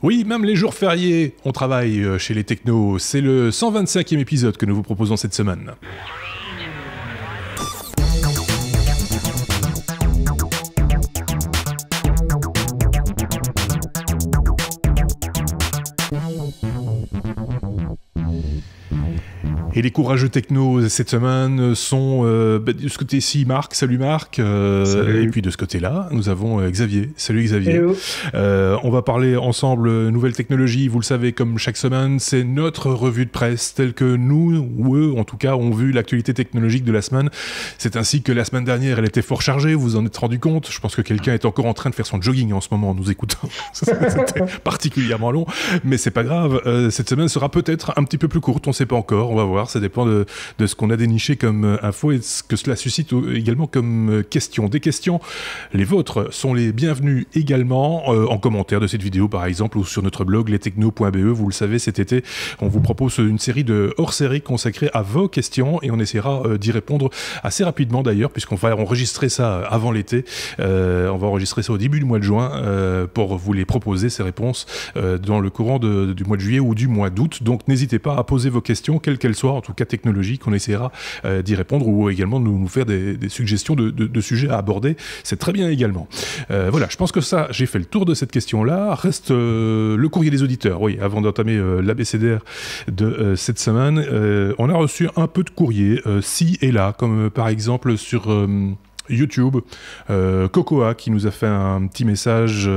Oui, même les jours fériés, on travaille chez les technos. C'est le 125e épisode que nous vous proposons cette semaine. Et les courageux technos cette semaine sont de ce côté-ci Marc, salut Marc, salut. Et puis de ce côté-là, nous avons Xavier, salut Xavier. Hello. On va parler ensemble nouvelles technologies, vous le savez, comme chaque semaine, c'est notre revue de presse telle que nous, ou eux en tout cas, ont vu l'actualité technologique de la semaine. C'est ainsi que la semaine dernière, elle était fort chargée, vous en êtes rendu compte. Je pense que quelqu'un est encore en train de faire son jogging en ce moment en nous écoutant. C'était particulièrement long, mais c'est pas grave. Cette semaine sera peut-être un petit peu plus courte, on sait pas encore, on va voir. Ça dépend de ce qu'on a déniché comme info et ce que cela suscite également comme questions. Des questions, les vôtres sont les bienvenus également en commentaire de cette vidéo par exemple ou sur notre blog lestechno.be. Vous le savez, cet été, on vous propose une série de hors-série consacrée à vos questions et on essaiera d'y répondre assez rapidement d'ailleurs puisqu'on va enregistrer ça avant l'été. On va enregistrer ça au début du mois de juin pour vous les proposer, ces réponses, dans le courant du mois de juillet ou du mois d'août. Donc n'hésitez pas à poser vos questions, quelles qu'elles soient, en tout cas technologiques, on essaiera d'y répondre ou également de nous faire des suggestions de sujets à aborder. C'est très bien également. Voilà, je pense que ça, j'ai fait le tour de cette question-là. Reste le courrier des auditeurs. Oui, avant d'entamer l'abécédaire de cette semaine, on a reçu un peu de courrier, ci et là, comme par exemple sur YouTube, Cocoa qui nous a fait un petit message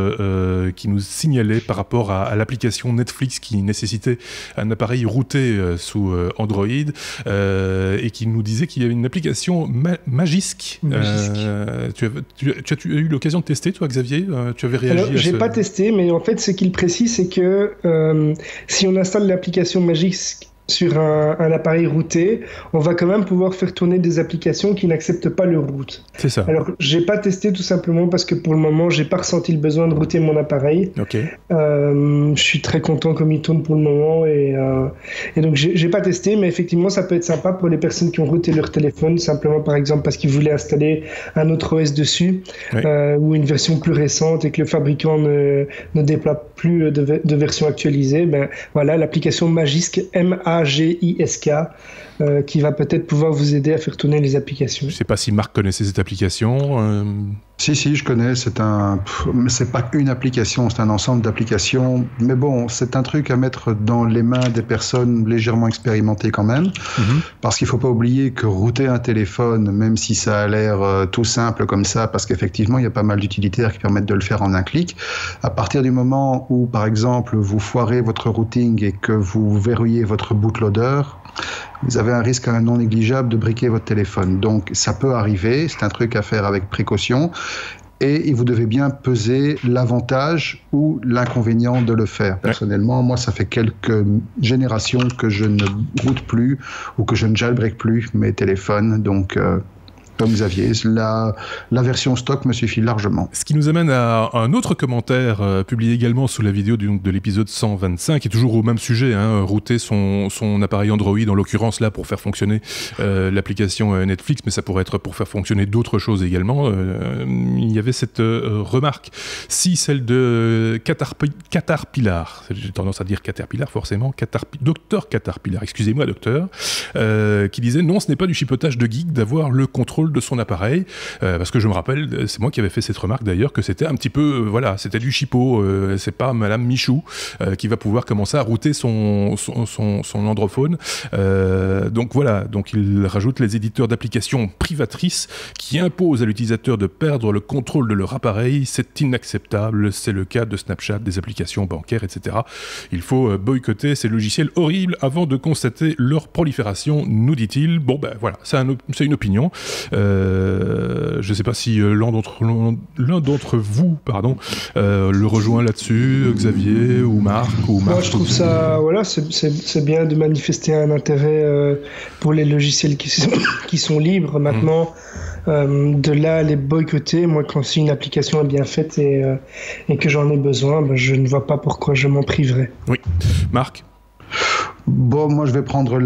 qui nous signalait par rapport à l'application Netflix qui nécessitait un appareil routé sous Android et qui nous disait qu'il y avait une application Magisk. Tu as eu l'occasion de tester, toi, Xavier? Tu avais réagi? Alors, j'ai pas testé, mais en fait, ce qu'il précise, c'est que si on installe l'application Magisk sur un appareil routé, on va quand même pouvoir faire tourner des applications qui n'acceptent pas le root. C'est ça. Alors, j'ai pas testé tout simplement parce que pour le moment, j'ai pas ressenti le besoin de router mon appareil. Ok. Je suis très content comme il tourne pour le moment et donc j'ai pas testé, mais effectivement, ça peut être sympa pour les personnes qui ont routé leur téléphone, simplement par exemple parce qu'ils voulaient installer un autre OS dessus, oui. Ou une version plus récente et que le fabricant ne déploie plus de version actualisée. Ben voilà, l'application Magisk, Magisk, qui va peut-être pouvoir vous aider à faire tourner les applications. Je ne sais pas si Marc connaissait cette application. Si, je connais. C'est pas une application, c'est un ensemble d'applications. Mais bon, c'est un truc à mettre dans les mains des personnes légèrement expérimentées quand même. Parce qu'il ne faut pas oublier que router un téléphone, même si ça a l'air tout simple comme ça, parce qu'effectivement, il y a pas mal d'utilitaires qui permettent de le faire en un clic. À partir du moment où, par exemple, vous foirez votre routing et que vous verrouillez votre bootloader, vous avez un risque non négligeable de briquer votre téléphone. Donc, ça peut arriver, c'est un truc à faire avec précaution. Et vous devez bien peser l'avantage ou l'inconvénient de le faire. Personnellement, moi, ça fait quelques générations que je ne route plus ou que je ne jailbreak plus mes téléphones. Donc, comme Xavier, la version stock me suffit largement. Ce qui nous amène à un autre commentaire publié également sous la vidéo de l'épisode 125, qui est toujours au même sujet, router son appareil Android, en l'occurrence là pour faire fonctionner l'application Netflix, mais ça pourrait être pour faire fonctionner d'autres choses également. Il y avait cette remarque, si celle de Caterpillar, j'ai tendance à dire Caterpillar forcément, Docteur Caterpillar, excusez-moi docteur, qui disait non, ce n'est pas du chipotage de geek d'avoir le contrôle de son appareil, parce que je me rappelle, c'est moi qui avais fait cette remarque d'ailleurs, que c'était un petit peu, voilà, c'était du chipot, c'est pas Madame Michou qui va pouvoir commencer à router son androphone. Donc voilà, donc il rajoute les éditeurs d'applications privatrices qui imposent à l'utilisateur de perdre le contrôle de leur appareil, c'est inacceptable, c'est le cas de Snapchat, des applications bancaires, etc. Il faut boycotter ces logiciels horribles avant de constater leur prolifération, nous dit-il. Bon ben voilà, c'est une opinion. Je ne sais pas si l'un d'entre vous le rejoint là-dessus, Xavier ou Marc ou Marc. Moi, je trouve ça, voilà, c'est bien de manifester un intérêt pour les logiciels qui sont libres maintenant. De là à les boycotter, moi quand si une application est bien faite et que j'en ai besoin, ben, je ne vois pas pourquoi je m'en priverais. Oui, Marc. Bon, moi je vais prendre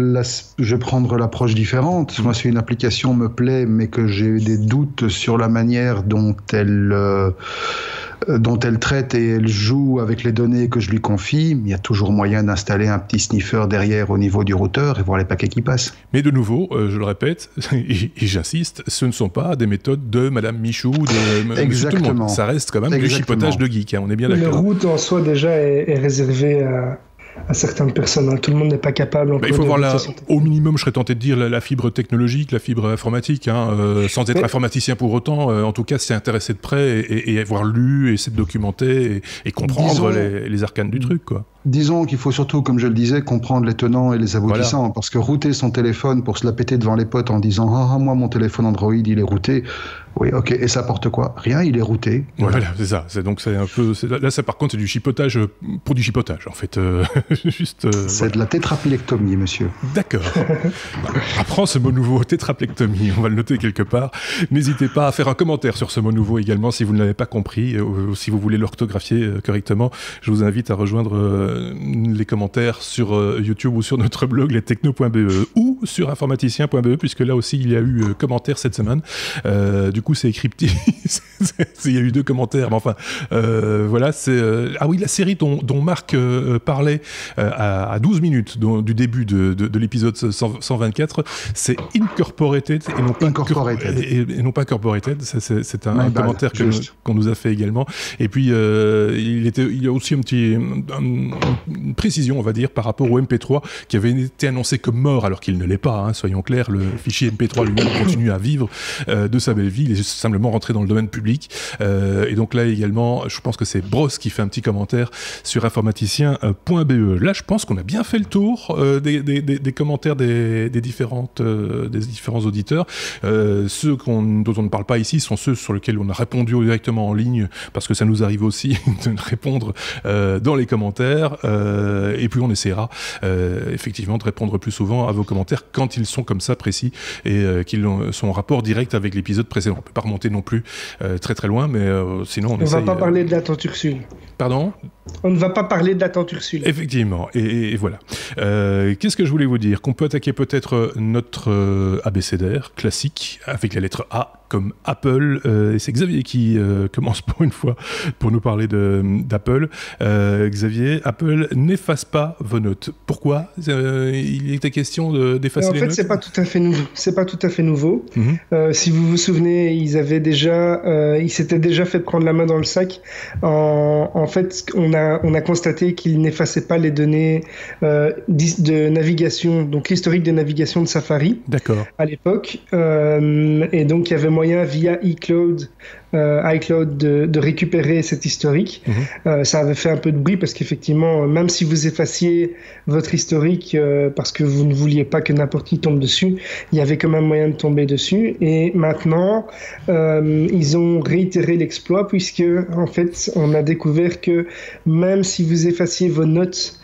l'approche différente. Moi, si une application me plaît, mais que j'ai des doutes sur la manière dont elle dont elle traite et elle joue avec les données que je lui confie, il y a toujours moyen d'installer un petit sniffer derrière au niveau du routeur et voir les paquets qui passent. Mais de nouveau, je le répète, et j'insiste, ce ne sont pas des méthodes de Madame Michou, de Exactement. tout le monde. Ça reste quand même du chipotage de geek, hein, on est bien d'accord. Le route en soi déjà est réservé à certaines personnes. Hein. Tout le monde n'est pas capable. Il faut voir au minimum, je serais tenté de dire la fibre technologique, la fibre informatique, hein, sans être informaticien pour autant. En tout cas, s'y intéresser de près et avoir lu, essayer de documenter et comprendre les arcanes du truc, quoi. Disons qu'il faut surtout, comme je le disais, comprendre les tenants et les aboutissants. Voilà. Parce que router son téléphone pour se la péter devant les potes en disant « Ah, moi, mon téléphone Android, il est routé », oui, ok, et ça apporte quoi? Rien, il est routé. Voilà, c'est ça. Donc c'est un peu. Là, ça, par contre, c'est du chipotage pour du chipotage, en fait. C'est de la tétrapléctomie, monsieur. D'accord. Apprends ce mot nouveau, tétrapléctomie. On va le noter quelque part. N'hésitez pas à faire un commentaire sur ce mot nouveau également si vous ne l'avez pas compris ou si vous voulez l'orthographier correctement. Je vous invite à rejoindre les commentaires sur YouTube ou sur notre blog lestechno.be ou sur informaticien.be puisque là aussi il y a eu commentaires cette semaine. Du coup, c'est écrit petit. Il y a eu 2 commentaires, mais enfin, voilà. Ah oui, la série dont Marc parlait à 12 minutes du début de l'épisode 124, c'est Incorporated et non pas Corporated. C'est un commentaire qu'on nous a fait également. Et puis, il y a aussi une précision, on va dire, par rapport au MP3 qui avait été annoncé comme mort alors qu'il ne l'est pas. Hein, soyons clairs, le fichier MP3 lui-même continue à vivre de sa belle vie. Il est simplement rentré dans le domaine public. Et donc là également, je pense que c'est Bros qui fait un petit commentaire sur informaticien.be. Là, je pense qu'on a bien fait le tour des commentaires des différents auditeurs. Ceux dont on ne parle pas ici sont ceux sur lesquels on a répondu directement en ligne, parce que ça nous arrive aussi de répondre dans les commentaires. Et puis on essaiera effectivement de répondre plus souvent à vos commentaires quand ils sont comme ça précis et qu'ils sont en rapport direct avec l'épisode précédent. On ne peut pas remonter non plus très très loin, mais sinon on essaye... On ne va pas parler de la tante Ursule. Pardon ? On ne va pas parler de la tante Ursule. Effectivement, et voilà. Qu'est-ce que je voulais vous dire ? Qu'on peut attaquer peut-être notre abécédaire classique avec la lettre A comme Apple. Et c'est Xavier qui commence pour une fois pour nous parler d'Apple. Xavier, Apple n'efface pas vos notes. Pourquoi ? Il était question d'effacer les notes ? En fait, c'est pas tout à fait nouveau. C'est pas tout à fait nouveau. Si vous vous souvenez, ils s'étaient déjà fait prendre la main dans le sac. En fait, on a constaté qu'ils n'effaçaient pas les données de navigation, donc l'historique de navigation de Safari. D'accord. À l'époque, et donc il y avait moyen via iCloud de récupérer cet historique. Ça avait fait un peu de bruit parce qu'effectivement, même si vous effaciez votre historique parce que vous ne vouliez pas que n'importe qui tombe dessus, il y avait quand même moyen de tomber dessus. Et maintenant, ils ont réitéré l'exploit puisque en fait, on a découvert que même si vous effaciez vos notes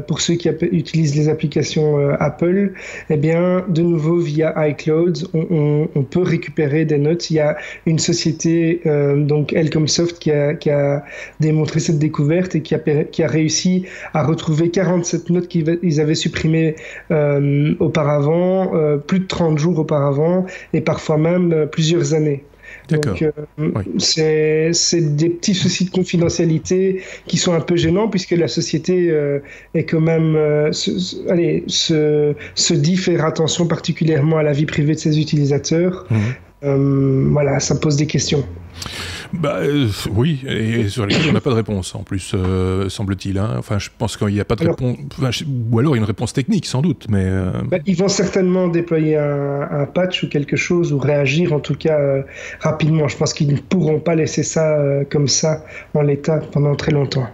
pour ceux qui utilisent les applications Apple, eh bien, de nouveau via iCloud, on peut récupérer des notes. Il y a une société, donc Elcomsoft, qui a démontré cette découverte et qui a réussi à retrouver 47 notes qu'ils avaient supprimées auparavant, plus de 30 jours auparavant, et parfois même plusieurs années. D'accord. Donc, oui. C'est des petits soucis de confidentialité qui sont un peu gênants puisque la société est quand même se dit faire attention particulièrement à la vie privée de ses utilisateurs. Voilà, ça pose des questions. Oui, et sur lesquels on n'a pas de réponse en plus, semble-t-il. Hein. Enfin, je pense qu'il n'y a pas de réponse, ou alors une réponse technique sans doute. Mais ils vont certainement déployer un patch ou quelque chose, ou réagir en tout cas rapidement. Je pense qu'ils ne pourront pas laisser ça comme ça en l'état pendant très longtemps.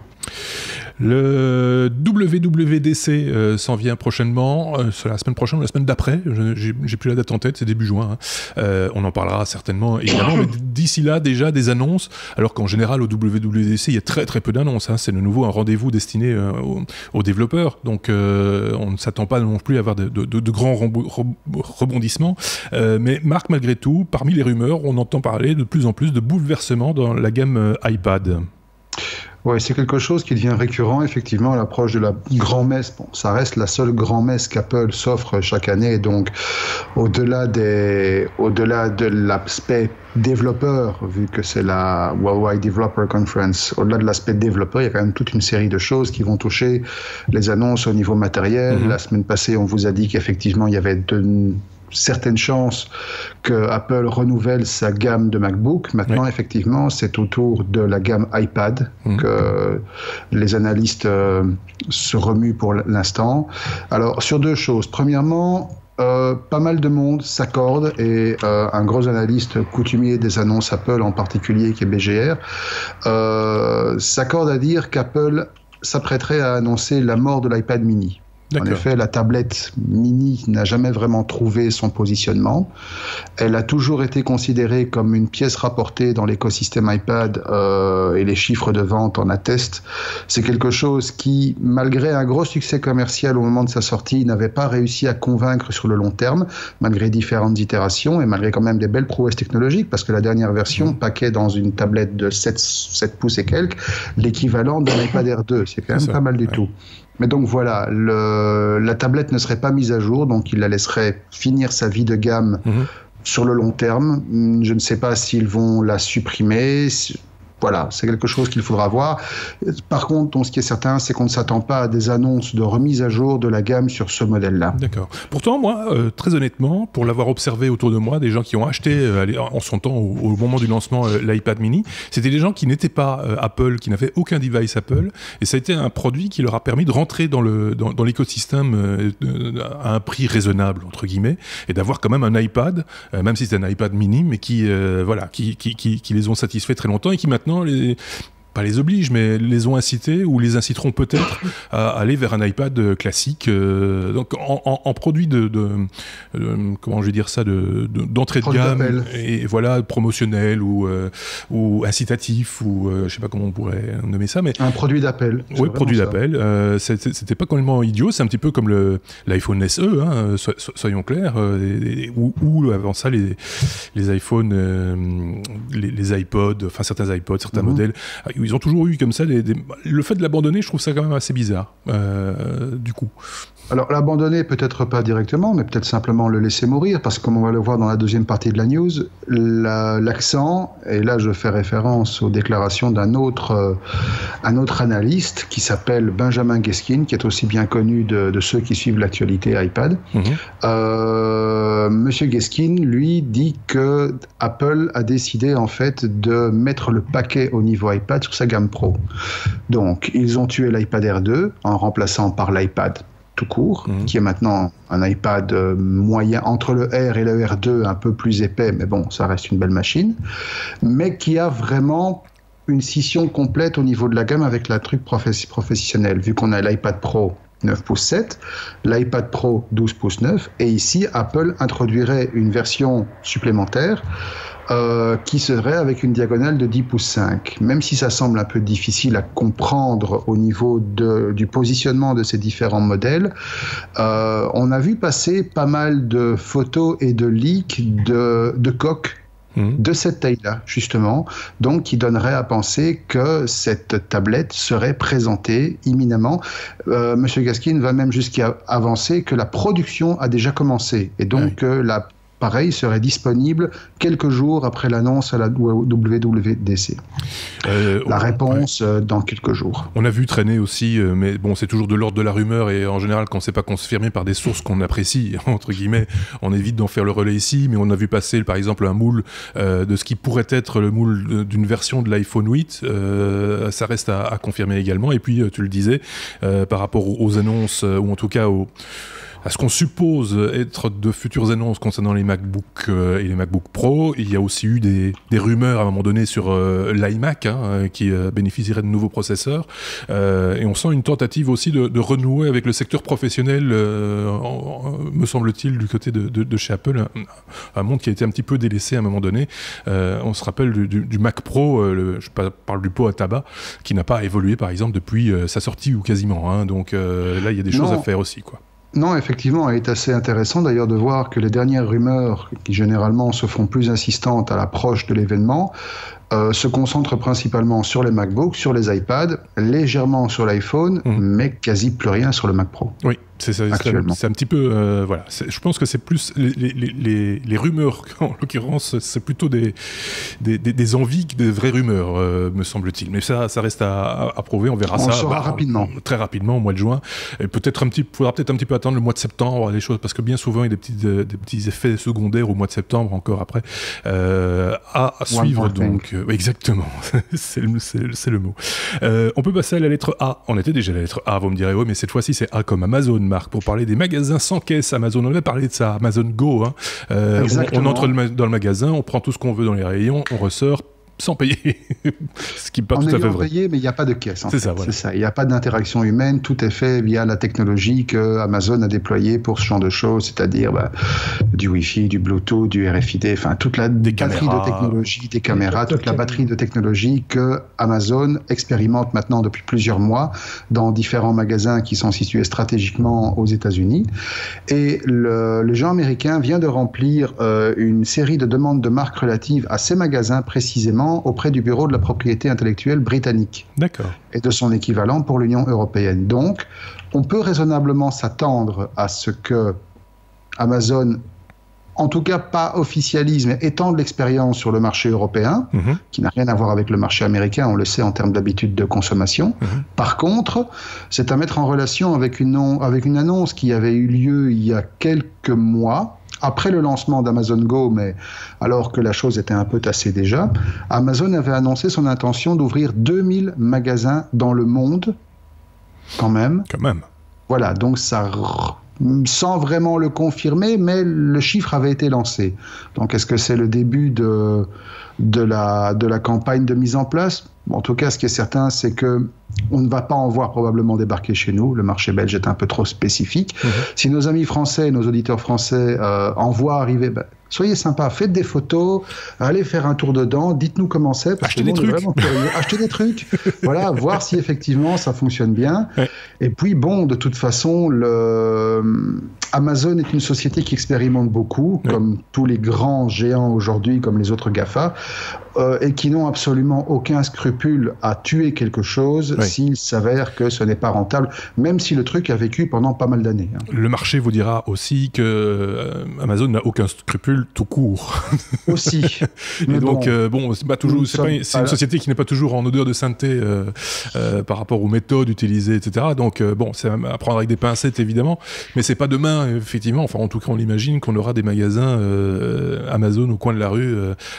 Le WWDC s'en vient prochainement, c'est la semaine prochaine ou la semaine d'après, j'ai plus la date en tête, c'est début juin, hein. On en parlera certainement évidemment, mais d'ici là déjà des annonces, alors qu'en général au WWDC il y a très très peu d'annonces, hein. C'est de nouveau un rendez-vous destiné aux développeurs, donc on ne s'attend pas non plus à avoir de grands rebondissements, mais Marc, malgré tout, parmi les rumeurs, on entend parler de plus en plus de bouleversements dans la gamme iPad. Oui, c'est quelque chose qui devient récurrent, effectivement, à l'approche de la grand-messe. Bon, ça reste la seule grand-messe qu'Apple s'offre chaque année, donc au-delà de l'aspect développeur, vu que c'est la Worldwide Developer Conference, au-delà de l'aspect développeur, il y a quand même toute une série de choses qui vont toucher les annonces au niveau matériel. La semaine passée, on vous a dit qu'effectivement, il y avait certaines chances que Apple renouvelle sa gamme de MacBook. Maintenant, effectivement, c'est autour de la gamme iPad que les analystes se remuent pour l'instant. Alors, sur deux choses. Premièrement, pas mal de monde s'accorde et un gros analyste coutumier des annonces Apple en particulier, qui est BGR, s'accorde à dire qu'Apple s'apprêterait à annoncer la mort de l'iPad mini. En effet, la tablette mini n'a jamais vraiment trouvé son positionnement. Elle a toujours été considérée comme une pièce rapportée dans l'écosystème iPad et les chiffres de vente en attestent. C'est quelque chose qui, malgré un gros succès commercial au moment de sa sortie, n'avait pas réussi à convaincre sur le long terme, malgré différentes itérations et malgré quand même des belles prouesses technologiques, parce que la dernière version paquait dans une tablette de 7 pouces et quelques l'équivalent d'un iPad Air 2. C'est quand même pas mal du tout. Mais donc voilà, la tablette ne serait pas mise à jour, donc il la laisserait finir sa vie de gamme sur le long terme. Je ne sais pas s'ils vont la supprimer. Voilà, c'est quelque chose qu'il faudra voir. Par contre, ce qui est certain, c'est qu'on ne s'attend pas à des annonces de remise à jour de la gamme sur ce modèle-là. D'accord. Pourtant, moi, très honnêtement, pour l'avoir observé autour de moi, des gens qui ont acheté en son temps, au moment du lancement, l'iPad mini, c'était des gens qui n'étaient pas Apple, qui n'avaient aucun device Apple, et ça a été un produit qui leur a permis de rentrer dans l'écosystème à un prix raisonnable, entre guillemets, et d'avoir quand même un iPad, même si c'est un iPad mini, mais qui les ont satisfaits très longtemps et qui maintenant pas les obligent, mais les ont incités ou les inciteront peut-être à aller vers un iPad classique. Donc en produit comment je vais dire ça, d'entrée de gamme et voilà, promotionnel ou incitatif ou je sais pas comment on pourrait nommer ça, mais un produit d'appel. Oui, produit d'appel. C'était pas complètement idiot. C'est un petit peu comme l'iPhone SE, hein, soyons clairs, ou avant ça les iPhones, les iPods, enfin certains iPods, certains modèles. Ils ont toujours eu comme ça le fait de l'abandonner, je trouve ça quand même assez bizarre, du coup. Alors, l'abandonner, peut-être pas directement, mais peut-être simplement le laisser mourir, parce que comme on va le voir dans la deuxième partie de la news, l'accent, et là je fais référence aux déclarations d'un autre analyste qui s'appelle Benjamin Geskin, qui est aussi bien connu de ceux qui suivent l'actualité iPad. Monsieur Geskin, lui, dit que Apple a décidé en fait de mettre le paquet au niveau iPad sur sa gamme Pro. Donc, ils ont tué l'iPad Air 2 en remplaçant par l'iPad tout court, qui est maintenant un iPad moyen, entre le R et le R2, un peu plus épais, mais bon, ça reste une belle machine, mais qui a vraiment une scission complète au niveau de la gamme avec la truc professionnelle, vu qu'on a l'iPad Pro 9 pouces 7, l'iPad Pro 12 pouces 9, et ici, Apple introduirait une version supplémentaire qui serait avec une diagonale de 10 pouces 5. Même si ça semble un peu difficile à comprendre au niveau du positionnement de ces différents modèles, on a vu passer pas mal de photos et de leaks de coques de cette taille-là, justement, donc qui donnerait à penser que cette tablette serait présentée imminemment. Monsieur Gaskin va même jusqu'à avancer que la production a déjà commencé, et donc l'appareil serait disponible quelques jours après l'annonce à la WWDC. La réponse dans quelques jours. On a vu traîner aussi, mais bon, c'est toujours de l'ordre de la rumeur, et en général, quand c'est pas confirmé par des sources qu'on apprécie, entre guillemets, on évite d'en faire le relais ici, mais on a vu passer, par exemple, un moule de ce qui pourrait être le moule d'une version de l'iPhone 8. Ça reste à confirmer également. Et puis, tu le disais, par rapport aux annonces, ou en tout cas à ce qu'on suppose être de futures annonces concernant les MacBook et les MacBook Pro, il y a aussi eu des rumeurs à un moment donné sur l'iMac, qui bénéficierait de nouveaux processeurs, et on sent une tentative aussi de renouer avec le secteur professionnel, me semble-t-il, du côté de chez Apple, un monde qui a été un petit peu délaissé à un moment donné. On se rappelle du Mac Pro, je parle du pot à tabac, qui n'a pas évolué par exemple depuis sa sortie ou quasiment, donc là il y a des choses à faire aussi, quoi. Non, effectivement, il est assez intéressant d'ailleurs de voir que les dernières rumeurs, qui généralement se font plus insistantes à l'approche de l'événement, se concentre principalement sur les MacBooks, sur les iPads, légèrement sur l'iPhone, mais quasi plus rien sur le Mac Pro. Oui, c'est un petit peu... voilà. Je pense que c'est plus les rumeurs, en l'occurrence, c'est plutôt des envies que des vraies rumeurs, me semble-t-il. Mais ça reste à prouver, on verra ça. On le saura rapidement. Très rapidement, au mois de juin. Et faudra peut-être un petit peu attendre le mois de septembre, les choses, parce que bien souvent, il y a des petits effets secondaires au mois de septembre, encore après, à suivre. Donc, exactement, c'est le mot. On peut passer à la lettre A. On était déjà à la lettre A, vous me direz, oui, mais cette fois-ci, c'est A comme Amazon, Marc, pour parler des magasins sans caisse Amazon. On avait parlé de ça, Amazon Go. Hein. On entre dans le magasin, on prend tout ce qu'on veut dans les rayons, on ressort sans payer, ce qui n'est pas tout à fait vrai. Payé, mais il n'y a pas de caisse. C'est ça, voilà. C'est ça. Il n'y a pas d'interaction humaine. Tout est fait via la technologie que Amazon a déployée pour ce genre de choses, c'est-à-dire du Wi-Fi, du Bluetooth, du RFID, enfin toute la batterie de technologie, des caméras, toute la batterie de technologie que Amazon expérimente maintenant depuis plusieurs mois dans différents magasins qui sont situés stratégiquement aux États-Unis. Et le géant américain vient de remplir une série de demandes de marques relatives à ces magasins précisément auprès du bureau de la propriété intellectuelle britannique. D'accord. Et de son équivalent pour l'Union européenne. Donc, on peut raisonnablement s'attendre à ce que Amazon, en tout cas pas officialise, mais étende l'expérience sur le marché européen, qui n'a rien à voir avec le marché américain, on le sait en termes d'habitude de consommation. Par contre, c'est à mettre en relation avec une annonce qui avait eu lieu il y a quelques mois, après le lancement d'Amazon Go, mais alors que la chose était un peu tassée déjà, Amazon avait annoncé son intention d'ouvrir 2000 magasins dans le monde, quand même. Voilà, donc ça... sans vraiment le confirmer, mais le chiffre avait été lancé. Donc est-ce que c'est le début de la campagne de mise en place ? En tout cas, ce qui est certain, c'est que on ne va pas en voir probablement débarquer chez nous. Le marché belge est un peu trop spécifique. Si nos amis français, nos auditeurs français en voient arriver, soyez sympas, faites des photos, allez faire un tour dedans, dites-nous comment c'est. Achetez des trucs. Achetez des trucs. Voilà, voir si effectivement ça fonctionne bien. Ouais. Et puis bon, de toute façon, Amazon est une société qui expérimente beaucoup, comme tous les grands géants aujourd'hui, comme les autres GAFA, et qui n'ont absolument aucun scrupule à tuer quelque chose s'il s'avère que ce n'est pas rentable, même si le truc a vécu pendant pas mal d'années. Le marché vous dira aussi que Amazon n'a aucun scrupule tout court. Aussi. Et donc, c'est pas toujours, c'est une société qui n'est pas toujours en odeur de sainteté par rapport aux méthodes utilisées, etc. Donc, c'est à prendre avec des pincettes, évidemment, mais c'est pas demain, effectivement, enfin, en tout cas, on l'imagine qu'on aura des magasins Amazon au coin de la rue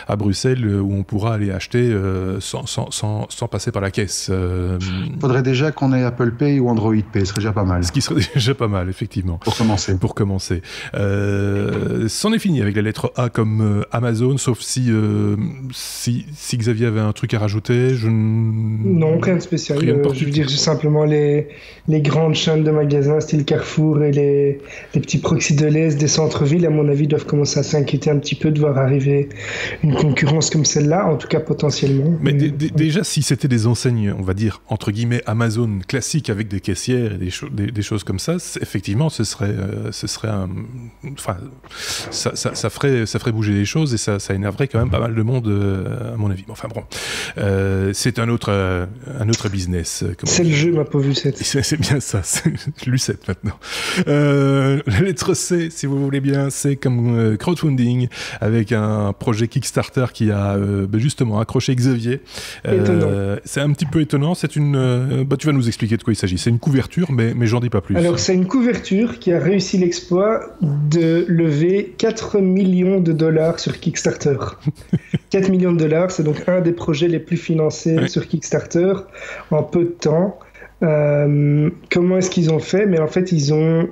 à Bruxelles où on pourra aller acheter sans passer par la caisse. Faudrait déjà qu'on ait Apple Pay ou Android Pay, ce serait déjà pas mal. Ce qui serait déjà pas mal, effectivement. Pour commencer. C'en est fini avec la lettre A comme Amazon, sauf si Xavier avait un truc à rajouter. Non, rien de spécial. Je veux dire, simplement les grandes chaînes de magasins, style Carrefour et les petits proxys de l'Est des centres-villes, à mon avis, doivent commencer à s'inquiéter un petit peu de voir arriver une concurrence comme celle-là, en tout cas potentiellement. Mais déjà, si c'était des enseignes, on va dire, entre guillemets, Amazon classiques avec des caissières et des choses comme ça, effectivement, ce serait ça ferait bouger les choses et ça énerverait quand même pas mal de monde, à mon avis. Enfin bon, c'est un autre business. C'est le jeu, ma pauvre Lucette. C'est bien ça, c'est Lucette maintenant. La lettre C, si vous voulez bien, c'est comme crowdfunding avec un projet Kickstarter qui a justement accroché Xavier. C'est un petit peu étonnant. C'est tu vas nous expliquer de quoi il s'agit. C'est une couverture, mais j'en dis pas plus. Alors, c'est une couverture qui a réussi l'exploit de lever 4 millions de dollars sur Kickstarter. 4 millions de dollars, c'est donc un des projets les plus financés sur Kickstarter en peu de temps. Comment est-ce qu'ils ont fait ? Mais en fait, ils ont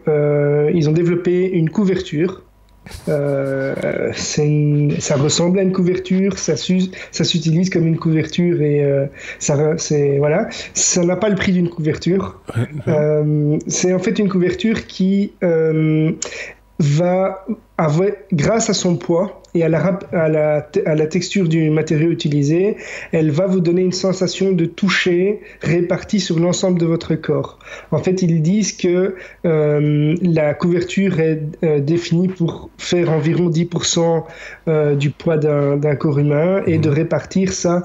développé une couverture. Ça ressemble à une couverture, ça s'utilise comme une couverture et ça n'a pas le prix d'une couverture. C'est en fait une couverture qui va grâce à son poids et à la texture du matériau utilisé, elle va vous donner une sensation de toucher répartie sur l'ensemble de votre corps. En fait, ils disent que la couverture est définie pour faire environ 10% du poids d'un corps humain et de répartir ça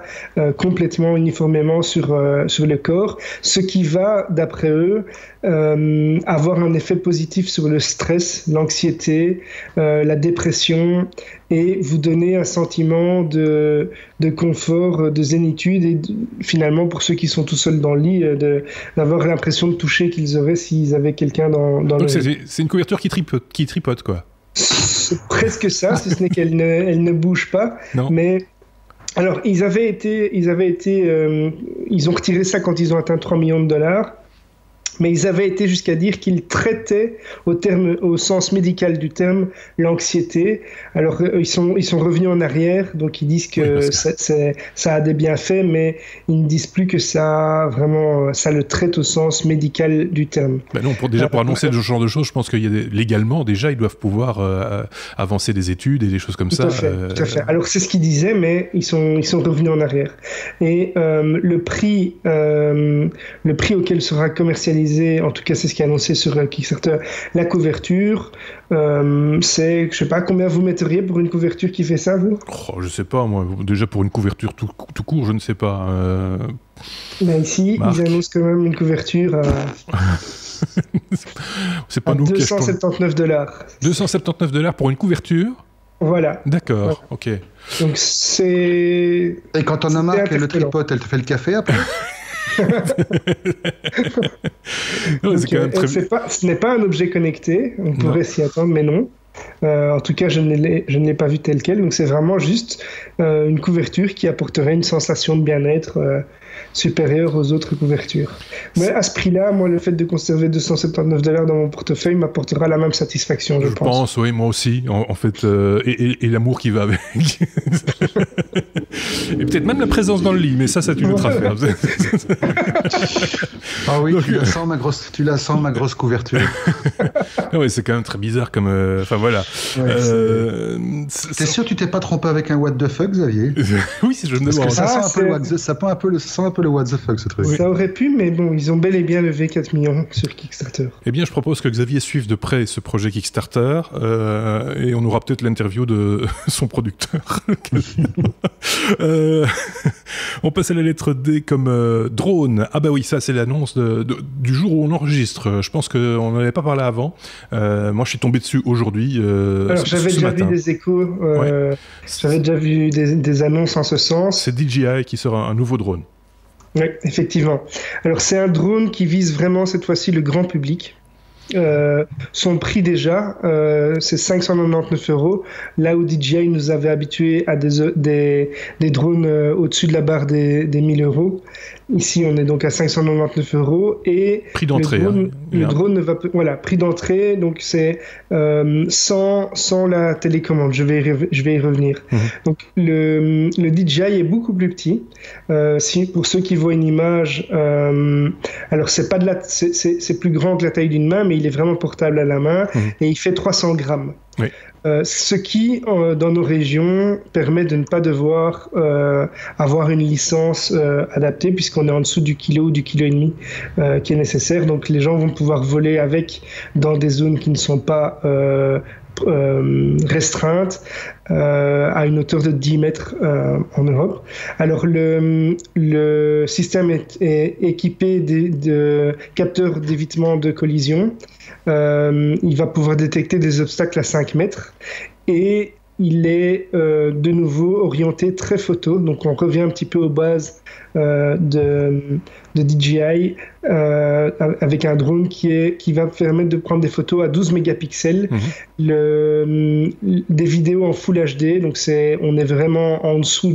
complètement uniformément sur le corps, ce qui va, d'après eux, avoir un effet positif sur le stress, l'anxiété, la dépression, et vous donner un sentiment de confort, de zénitude, et finalement, pour ceux qui sont tout seuls dans le lit, d'avoir l'impression de toucher qu'ils auraient s'ils avaient quelqu'un dans le lit. C'est une couverture qui tripote, quoi. C'est presque ça, si ce n'est qu'elle ne bouge pas. Non. Mais alors, ils ont retiré ça quand ils ont atteint 3 millions de dollars. Mais ils avaient été jusqu'à dire qu'ils traitaient au sens médical du terme l'anxiété. Alors ils sont revenus en arrière, donc ils disent que ça a des bienfaits, mais ils ne disent plus que ça le traite au sens médical du terme. Ben non, pour annoncer ce genre de choses, je pense qu'il y a légalement déjà ils doivent pouvoir avancer des études et des choses comme ça. Tout à fait. Alors c'est ce qu'ils disaient, mais ils sont revenus en arrière. Et le prix auquel sera commercialisé, en tout cas c'est ce qui est annoncé sur Kickstarter, la couverture, c'est, je sais pas, combien vous metteriez pour une couverture qui fait ça, vous ? Je sais pas, moi, déjà pour une couverture tout court, je ne sais pas. Mais ici, Marc, ils annoncent quand même une couverture à... c'est pas nous qui achetons. $279. $279 pour une couverture ? Voilà. D'accord, voilà. Ok. Donc c'est... Et quand on a marqué le tripote, elle te fait le café après ? Non, c'est quand même très... ce n'est pas un objet connecté, on pourrait s'y attendre, mais non. En tout cas, je ne l'ai pas vu tel quel, donc c'est vraiment juste une couverture qui apporterait une sensation de bien-être supérieure aux autres couvertures. Mais à ce prix-là, moi, le fait de conserver $279 dans mon portefeuille m'apportera la même satisfaction, je pense. Je pense, oui, moi aussi, en fait, et l'amour qui va avec. Et peut-être même la présence dans le lit, mais ça c'est une autre affaire. Ah oui, donc, tu la sens, ma grosse couverture. Ouais, c'est quand même très bizarre comme... Enfin voilà. Ouais, t'es sûr que tu t'es pas trompé avec un what the fuck, Xavier? Oui, je me demande. Parce que ça sent un peu le what the fuck, ce truc. Oui. Ça aurait pu, mais bon, ils ont bel et bien levé 4 millions sur Kickstarter. Eh bien, je propose que Xavier suive de près ce projet Kickstarter, et on aura peut-être l'interview de son producteur. On passe à la lettre D comme drone. Ah bah oui, ça c'est l'annonce du jour où on enregistre. Je pense qu'on n'en avait pas parlé avant. Moi je suis tombé dessus aujourd'hui. Alors j'avais déjà vu des échos, j'avais déjà vu des annonces en ce sens. C'est DJI qui sort un nouveau drone. Oui, effectivement. Alors c'est un drone qui vise vraiment cette fois-ci le grand public. Son prix déjà, c'est 599 €, là où DJI nous avait habitués à des drones au-dessus de la barre des 1000 €. Ici, on est donc à 599 € et prix d'entrée. Le drone ne va prix d'entrée, donc c'est sans la télécommande. Je vais y revenir. Donc le DJI est beaucoup plus petit. Pour ceux qui voient une image, alors c'est plus grand que la taille d'une main, mais il est vraiment portable à la main et il fait 300 grammes. Oui. Ce qui, dans nos régions, permet de ne pas devoir avoir une licence adaptée, puisqu'on est en dessous du kilo ou du kilo et demi qui est nécessaire. Donc les gens vont pouvoir voler avec dans des zones qui ne sont pas restreintes à une hauteur de 10 mètres en Europe. Alors le système est équipé de capteurs d'évitement de collision. Il va pouvoir détecter des obstacles à 5 mètres et il est de nouveau orienté très photo, donc on revient un petit peu aux bases de DJI avec un drone qui va permettre de prendre des photos à 12 mégapixels, des vidéos en Full HD, donc on est vraiment en dessous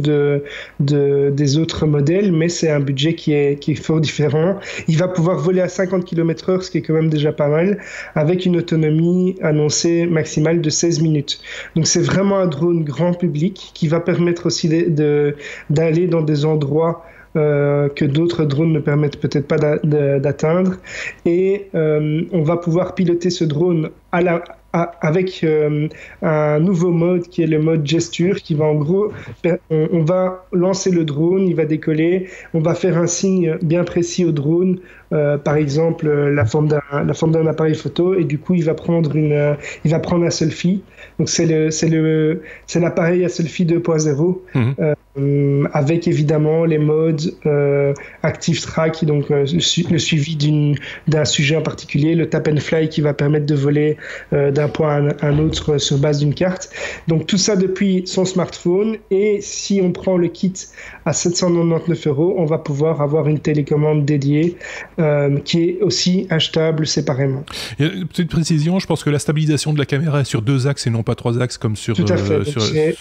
des autres modèles, mais c'est un budget qui est fort différent. Il va pouvoir voler à 50 km/h, ce qui est quand même déjà pas mal, avec une autonomie annoncée maximale de 16 minutes. Donc c'est vraiment un drone grand public qui va permettre aussi d'aller dans des endroits que d'autres drones ne permettent peut-être pas d'atteindre, et on va pouvoir piloter ce drone avec un nouveau mode qui est le mode gesture, qui va en gros, on va lancer le drone, il va décoller, on va faire un signe bien précis au drone, par exemple la forme d'un appareil photo, et du coup il va prendre un selfie. Donc c'est l'appareil à selfie 2.0. Avec évidemment les modes Active Track, donc le suivi d'un sujet en particulier, le Tap and Fly qui va permettre de voler d'un point à un autre sur base d'une carte. Donc tout ça depuis son smartphone, et si on prend le kit à 799 €, on va pouvoir avoir une télécommande dédiée qui est aussi achetable séparément. Il y a une petite précision, je pense que la stabilisation de la caméra est sur 2 axes et non pas 3 axes comme sur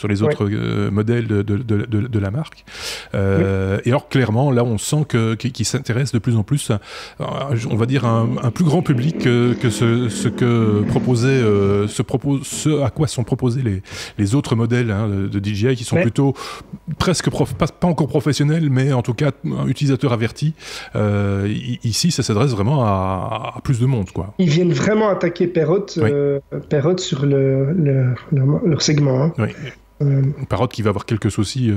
les autres modèles de la marque. Et alors clairement, là on sent qu'il s'intéresse de plus en plus à, on va dire, un plus grand public que ce à quoi sont proposés les autres modèles de DJI, qui sont plutôt presque pas encore professionnels, mais en tout cas utilisateurs avertis. Ici, ça s'adresse vraiment à plus de monde, quoi. Ils viennent vraiment attaquer Perrot sur leur segment. Oui. Parrot qui va avoir quelques soucis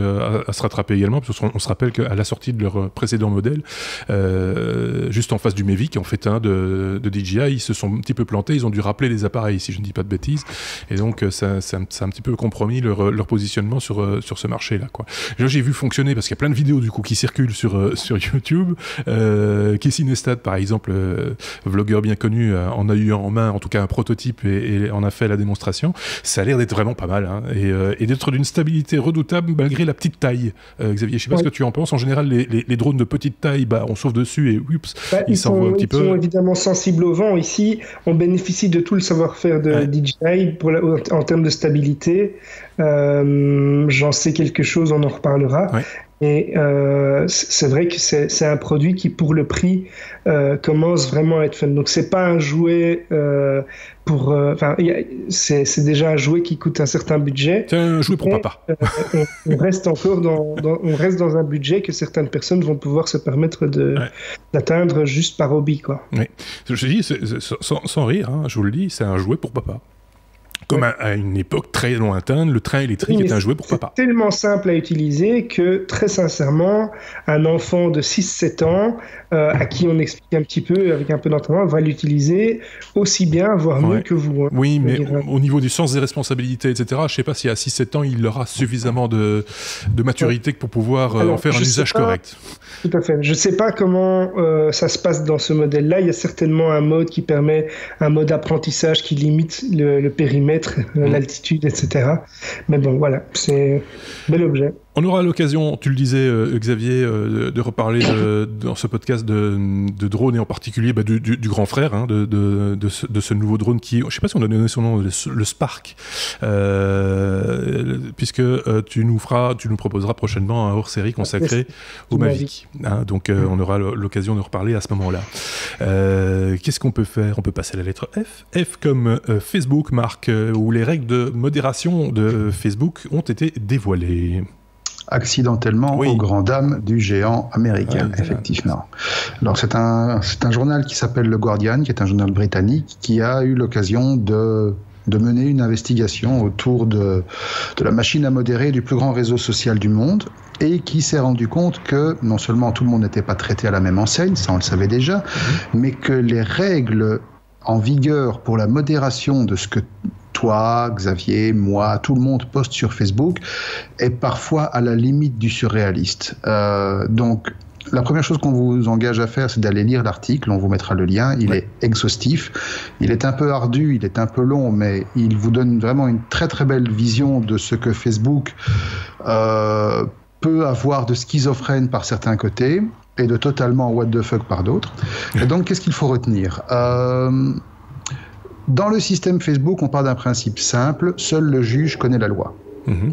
à se rattraper également, parce qu'on se rappelle qu'à la sortie de leur précédent modèle, juste en face du Mavic, en fait, de DJI, ils se sont un petit peu plantés, ils ont dû rappeler les appareils, si je ne dis pas de bêtises, et donc ça a un petit peu compromis leur positionnement sur ce marché-là, quoi. J'ai vu fonctionner, parce qu'il y a plein de vidéos du coup qui circulent sur YouTube. Casey Neistat, par exemple, vlogueur bien connu, en a eu en main, en tout cas un prototype, et en a fait la démonstration. Ça a l'air d'être vraiment pas mal, et d'être d'une stabilité redoutable malgré la petite taille. Xavier, je sais pas ce que tu en penses. En général, les drones de petite taille, on sauve dessus et ils s'envoient un petit peu. Ils sont évidemment sensibles au vent. Ici, on bénéficie de tout le savoir-faire de DJI en termes de stabilité. J'en sais quelque chose, on en reparlera. Ouais. Et c'est vrai que c'est un produit qui, pour le prix, commence vraiment à être fun. Donc c'est pas un jouet c'est déjà un jouet qui coûte un certain budget. C'est un jouet pour papa. On reste encore on reste dans un budget que certaines personnes vont pouvoir se permettre d'atteindre juste par hobby, quoi. Oui. Je dis, sans rire, je vous le dis, c'est un jouet pour papa. Comme à une époque très lointaine, le train électrique est un jouet pour papa. C'est tellement simple à utiliser que, très sincèrement, un enfant de 6-7 ans, à qui on explique un petit peu, avec un peu d'entraînement, va l'utiliser aussi bien, voire mieux que vous. Oui, mais au niveau du sens des responsabilités, etc., je ne sais pas si à 6-7 ans, il aura suffisamment de maturité pour pouvoir en faire un usage correct. Tout à fait. Je ne sais pas comment ça se passe dans ce modèle-là. Il y a certainement un mode qui permet, un mode apprentissage qui limite le périmètre, l'altitude, etc. Mais bon, voilà, c'est un bel objet. On aura l'occasion, tu le disais Xavier, de reparler dans ce podcast de drone, et en particulier du grand frère, de ce nouveau drone qui, je ne sais pas si on a donné son nom, le Spark, puisque tu nous proposeras prochainement un hors-série consacré au Mavic. Donc on aura l'occasion de reparler à ce moment-là. Qu'est-ce qu'on peut faire ? On peut passer à la lettre F. F comme Facebook, marque où les règles de modération de Facebook ont été dévoilées. Accidentellement aux grandes dames du géant américain, effectivement. Alors c'est un journal qui s'appelle Le Guardian, qui est un journal britannique, qui a eu l'occasion de mener une investigation autour de la machine à modérer du plus grand réseau social du monde, et qui s'est rendu compte que non seulement tout le monde n'était pas traité à la même enseigne, ça on le savait déjà, mais que les règles en vigueur pour la modération de ce que toi, Xavier, moi, tout le monde poste sur Facebook est parfois à la limite du surréaliste. Donc, la première chose qu'on vous engage à faire, c'est d'aller lire l'article. On vous mettra le lien. Il est exhaustif. Il est un peu ardu, il est un peu long, mais il vous donne vraiment une très très belle vision de ce que Facebook peut avoir de schizophrène par certains côtés et de totalement what the fuck par d'autres. Et donc, qu'est-ce qu'il faut retenir ? Dans le système Facebook, on part d'un principe simple, seul le juge connaît la loi.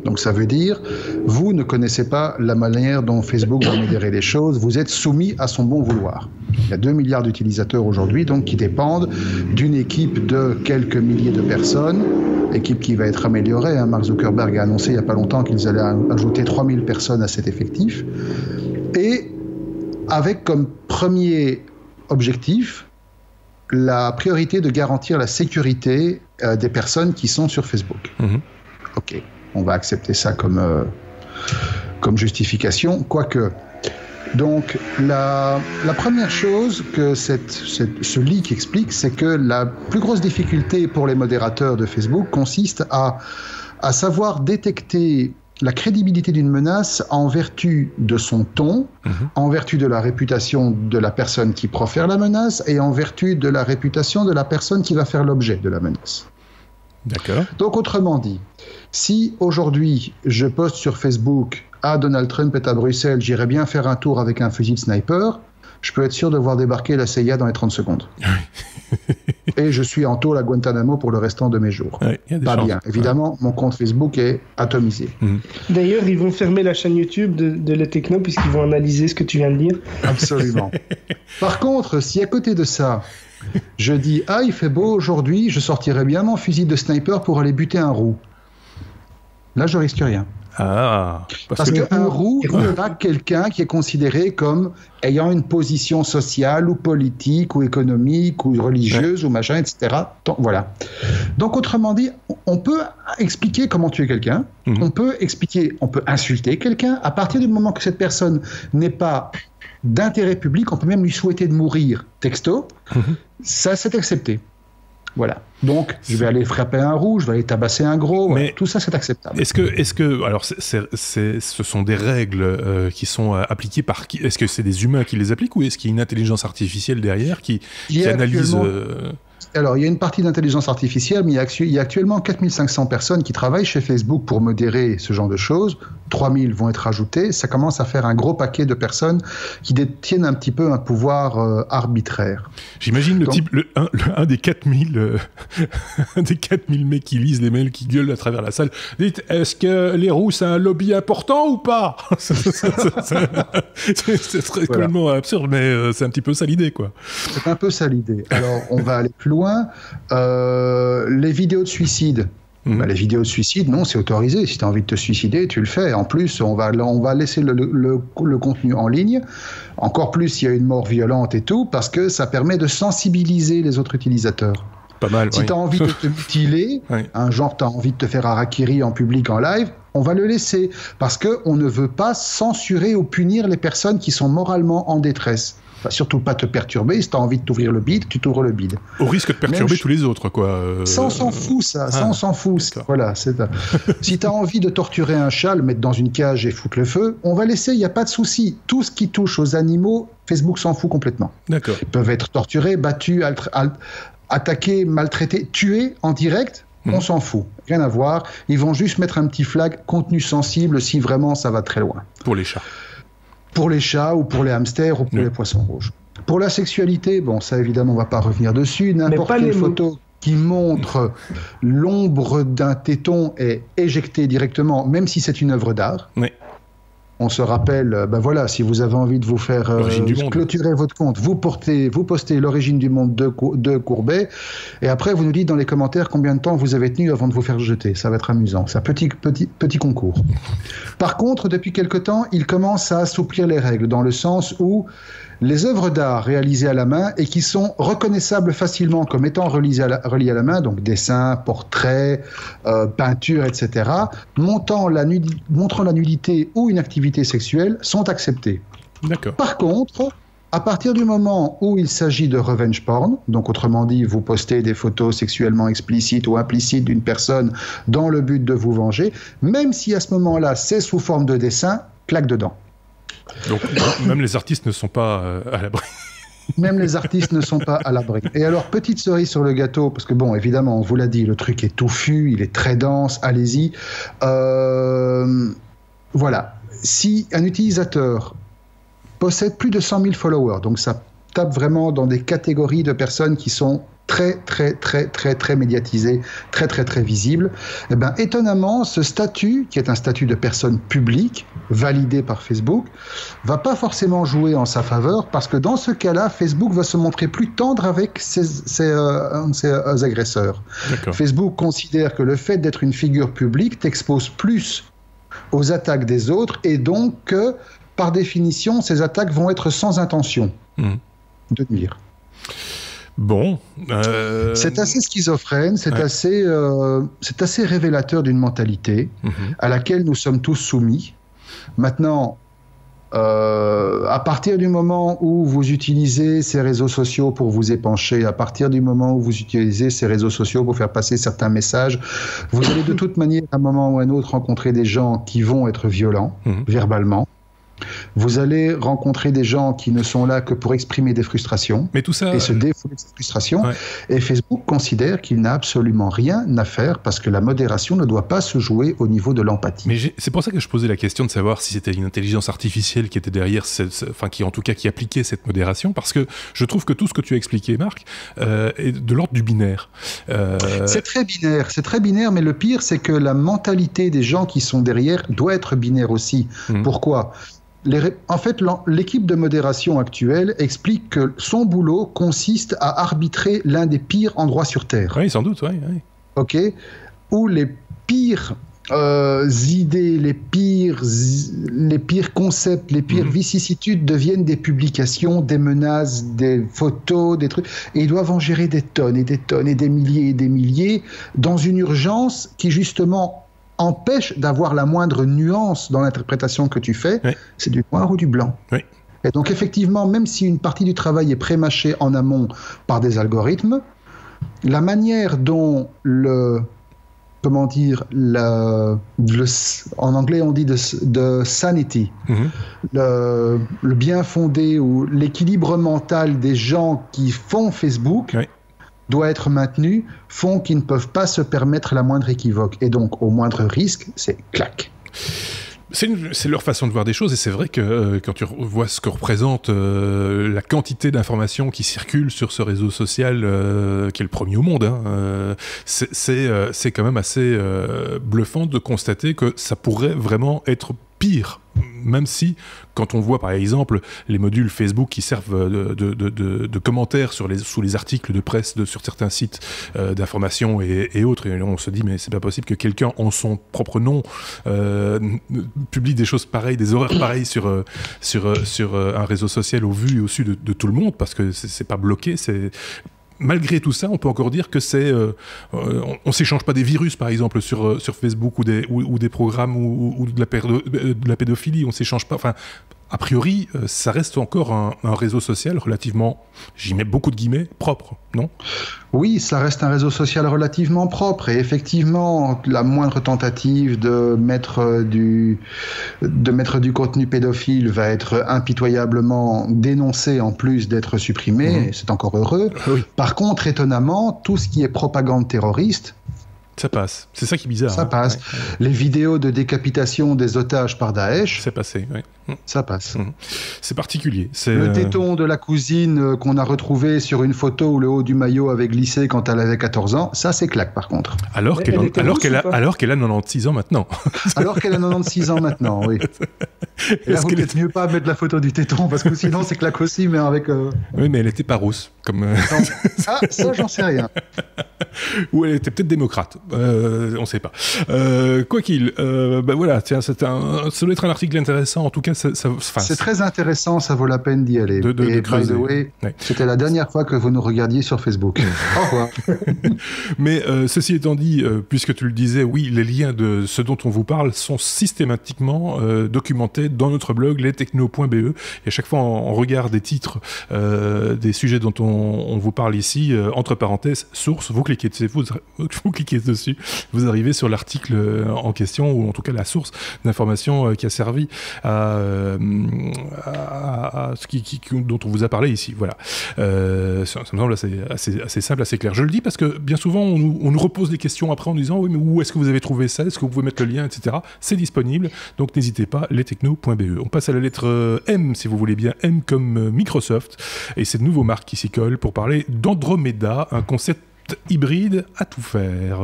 Donc ça veut dire, vous ne connaissez pas la manière dont Facebook va modérer les choses, vous êtes soumis à son bon vouloir. Il y a 2 milliards d'utilisateurs aujourd'hui, donc qui dépendent d'une équipe de quelques milliers de personnes, équipe qui va être améliorée. Mark Zuckerberg a annoncé il n'y a pas longtemps qu'ils allaient ajouter 3000 personnes à cet effectif. Et avec comme premier objectif la priorité de garantir la sécurité des personnes qui sont sur Facebook. Ok, on va accepter ça comme justification, quoique. Donc, la première chose que ce leak explique, c'est que la plus grosse difficulté pour les modérateurs de Facebook consiste à savoir détecter la crédibilité d'une menace en vertu de son ton, en vertu de la réputation de la personne qui profère la menace et en vertu de la réputation de la personne qui va faire l'objet de la menace. D'accord. Donc, autrement dit, si aujourd'hui je poste sur Facebook « Ah, Donald Trump est à Bruxelles, j'irai bien faire un tour avec un fusil de sniper », je peux être sûr de voir débarquer la CIA dans les 30 secondes. Et je suis en tôle à Guantanamo pour le restant de mes jours. Ouais, pas bien. Évidemment, mon compte Facebook est atomisé. D'ailleurs, ils vont fermer la chaîne YouTube de Les Techno puisqu'ils vont analyser ce que tu viens de dire. Absolument. Par contre, si à côté de ça, je dis « Ah, il fait beau aujourd'hui, je sortirai bien mon fusil de sniper pour aller buter un roux », là, je risque rien. Ah, parce qu'un roux n'est pas quelqu'un qui est considéré comme ayant une position sociale ou politique ou économique ou religieuse ou machin, etc. Donc, voilà. Donc, autrement dit, on peut expliquer comment tuer quelqu'un, on peut insulter quelqu'un. À partir du moment que cette personne n'est pas d'intérêt public, on peut même lui souhaiter de mourir texto. Ça, c'est accepté. Voilà. Donc, je vais aller frapper un roux, je vais aller tabasser un gros. Mais tout ça, c'est acceptable. Est-ce que, alors, ce sont des règles qui sont appliquées par qui? Est-ce que c'est des humains qui les appliquent ou est-ce qu'il y a une intelligence artificielle derrière qui analyse Alors, il y a une partie d'intelligence artificielle, mais il y a actuellement 4500 personnes qui travaillent chez Facebook pour modérer ce genre de choses. 3000 vont être ajoutées. Ça commence à faire un gros paquet de personnes qui détiennent un petit peu un pouvoir arbitraire. J'imagine un des 4000 mecs qui lisent les mails, qui gueulent à travers la salle. Dites, est-ce que les roux, c'est un lobby important ou pas? C'est complètement absurde, mais c'est un petit peu ça l'idée, quoi. C'est un peu ça l'idée. Alors, on va aller plus loin. Les vidéos de suicide. Les vidéos de suicide, non, c'est autorisé. Si tu as envie de te suicider, tu le fais. En plus, on va laisser le contenu en ligne. Encore plus s'il y a une mort violente et tout, parce que ça permet de sensibiliser les autres utilisateurs. Pas mal, si tu as envie de te mutiler, genre tu as envie de te faire harakiri en public, en live, on va le laisser. Parce qu'on ne veut pas censurer ou punir les personnes qui sont moralement en détresse. Enfin, surtout pas te perturber. Si tu as envie de t'ouvrir le bide, tu t'ouvres le bide. Au risque de perturber tous les autres, quoi. Ça, on s'en fout, ça. Ça, on s'en fout. Voilà, si tu as envie de torturer un chat, le mettre dans une cage et foutre le feu, on va laisser, il n'y a pas de souci. Tout ce qui touche aux animaux, Facebook s'en fout complètement. D'accord. Ils peuvent être torturés, battus, attaqués, maltraités, tués en direct. On s'en fout. Rien à voir. Ils vont juste mettre un petit flag contenu sensible si vraiment ça va très loin. Pour les chats. Pour les chats ou pour les hamsters ou pour les poissons rouges. Pour la sexualité, bon, ça évidemment, on ne va pas revenir dessus. N'importe quelle photo qui montre l'ombre d'un téton est éjectée directement, même si c'est une œuvre d'art. Oui. On se rappelle, voilà, si vous avez envie de vous faire clôturer votre compte, vous postez l'origine du monde de Courbet, et après vous nous dites dans les commentaires combien de temps vous avez tenu avant de vous faire jeter. Ça va être amusant. C'est un petit concours. Par contre, depuis quelque temps, il commence à assouplir les règles, dans le sens où les œuvres d'art réalisées à la main et qui sont reconnaissables facilement comme étant reliées à la main, donc dessins, portraits, peintures, etc., montrant la nudité ou une activité sexuelle, sont acceptées. D'accord. Par contre, à partir du moment où il s'agit de revenge porn, donc autrement dit, vous postez des photos sexuellement explicites ou implicites d'une personne dans le but de vous venger, même si à ce moment-là c'est sous forme de dessin, claque dedans. Donc même les artistes ne sont pas à l'abri. Même les artistes ne sont pas à l'abri. Et alors, petite cerise sur le gâteau, parce que bon, évidemment, on vous l'a dit, le truc est touffu, il est très dense, allez-y. Voilà. Si un utilisateur possède plus de 100 000 followers, donc ça tape vraiment dans des catégories de personnes qui sont très médiatisées, très visibles, eh ben, étonnamment, ce statut, qui est un statut de personne publique, validé par Facebook, va pas forcément jouer en sa faveur, parce que dans ce cas-là, Facebook va se montrer plus tendre avec ses agresseurs. D'accord. Facebook considère que le fait d'être une figure publique t'expose plus aux attaques des autres, et donc que, par définition, ces attaques vont être sans intention de nuire. Bon. C'est assez schizophrène, c'est assez révélateur d'une mentalité à laquelle nous sommes tous soumis. Maintenant, à partir du moment où vous utilisez ces réseaux sociaux pour vous épancher, à partir du moment où vous utilisez ces réseaux sociaux pour faire passer certains messages, vous allez de toute manière, à un moment ou à un autre, rencontrer des gens qui vont être violents, verbalement. Vous allez rencontrer des gens qui ne sont là que pour exprimer des frustrations et se défouler de ces frustrations. Ouais. Et Facebook considère qu'il n'a absolument rien à faire parce que la modération ne doit pas se jouer au niveau de l'empathie. Mais c'est pour ça que je posais la question de savoir si c'était une intelligence artificielle qui était derrière, qui appliquait cette modération, parce que je trouve que tout ce que tu as expliqué, Marc, est de l'ordre du binaire. C'est très binaire, mais le pire, c'est que la mentalité des gens qui sont derrière doit être binaire aussi. Pourquoi ? En fait, l'équipe de modération actuelle explique que son boulot consiste à arbitrer l'un des pires endroits sur Terre. Oui, sans doute, oui. OK ? Où les pires idées, les pires concepts, les pires vicissitudes deviennent des publications, des menaces, des photos, des trucs. Et ils doivent en gérer des tonnes et des tonnes et des milliers dans une urgence qui, justement, empêche d'avoir la moindre nuance dans l'interprétation que tu fais, c'est du noir ou du blanc. Oui. Et donc effectivement, même si une partie du travail est prémâchée en amont par des algorithmes, la manière dont en anglais on dit de sanity, le bien fondé ou l'équilibre mental des gens qui font Facebook, doit être maintenu, font qu'ils ne peuvent pas se permettre la moindre équivoque. Et donc, au moindre risque, c'est clac. C'est leur façon de voir des choses, et c'est vrai que quand tu vois ce que représente la quantité d'informations qui circulent sur ce réseau social, qui est le premier au monde, c'est quand même assez bluffant de constater que ça pourrait vraiment être pire. Même si, quand on voit par exemple les modules Facebook qui servent de commentaires sous les articles de presse sur certains sites d'information et autres, et on se dit mais c'est pas possible que quelqu'un en son propre nom publie des choses pareilles, des horreurs pareilles sur un réseau social au vu et au su de tout le monde, parce que c'est pas bloqué, malgré tout ça, on peut encore dire que on s'échange pas des virus, par exemple, sur Facebook ou des programmes ou de la pédophilie. On s'échange pas. Enfin, a priori, ça reste encore un réseau social relativement, j'y mets beaucoup de guillemets, propre, non ? Oui, ça reste un réseau social relativement propre. Et effectivement, la moindre tentative de mettre du contenu pédophile va être impitoyablement dénoncée en plus d'être supprimée. C'est encore heureux. Oui. Par contre, étonnamment, tout ce qui est propagande terroriste, ça passe. C'est ça qui est bizarre. Ça passe. Ouais. Les vidéos de décapitation des otages par Daesh. C'est passé, oui. Ça passe. C'est particulier. Le téton de la cousine qu'on a retrouvé sur une photo où le haut du maillot avait glissé quand elle avait 14 ans, ça c'est claque par contre. Alors qu'elle a 96 ans maintenant. Alors qu'elle a 96 ans maintenant, oui. Et là, vous peut-être mieux pas mettre la photo du téton, parce que sinon c'est claque aussi, mais avec... Oui, mais elle était pas rousse. Ça j'en sais rien. Ou elle était peut-être démocrate. On ne sait pas. Quoi qu'il, voilà, tiens, ça doit être un article intéressant. En tout cas, c'est très intéressant. Ça vaut la peine d'y aller. Et by the way, c'était la dernière fois que vous nous regardiez sur Facebook. Au revoir. Mais ceci étant dit, puisque tu le disais, oui, les liens de ce dont on vous parle sont systématiquement documentés dans notre blog lestechno.be. Et à chaque fois, on regarde des titres des sujets dont on vous parle ici, entre parenthèses, source, vous cliquez dessus, vous arrivez sur l'article en question, ou en tout cas la source d'information qui a servi à ce dont on vous a parlé ici. Voilà. Ça me semble assez simple, assez clair. Je le dis parce que bien souvent on nous repose des questions après en disant oui, mais où est-ce que vous avez trouvé ça, est-ce que vous pouvez mettre le lien, etc. C'est disponible, donc n'hésitez pas, lestechno.be. On passe à la lettre M, si vous voulez bien, M comme Microsoft, et c'est de nouveau Marc qui s'y colle pour parler d'Andromeda, un concept hybride à tout faire.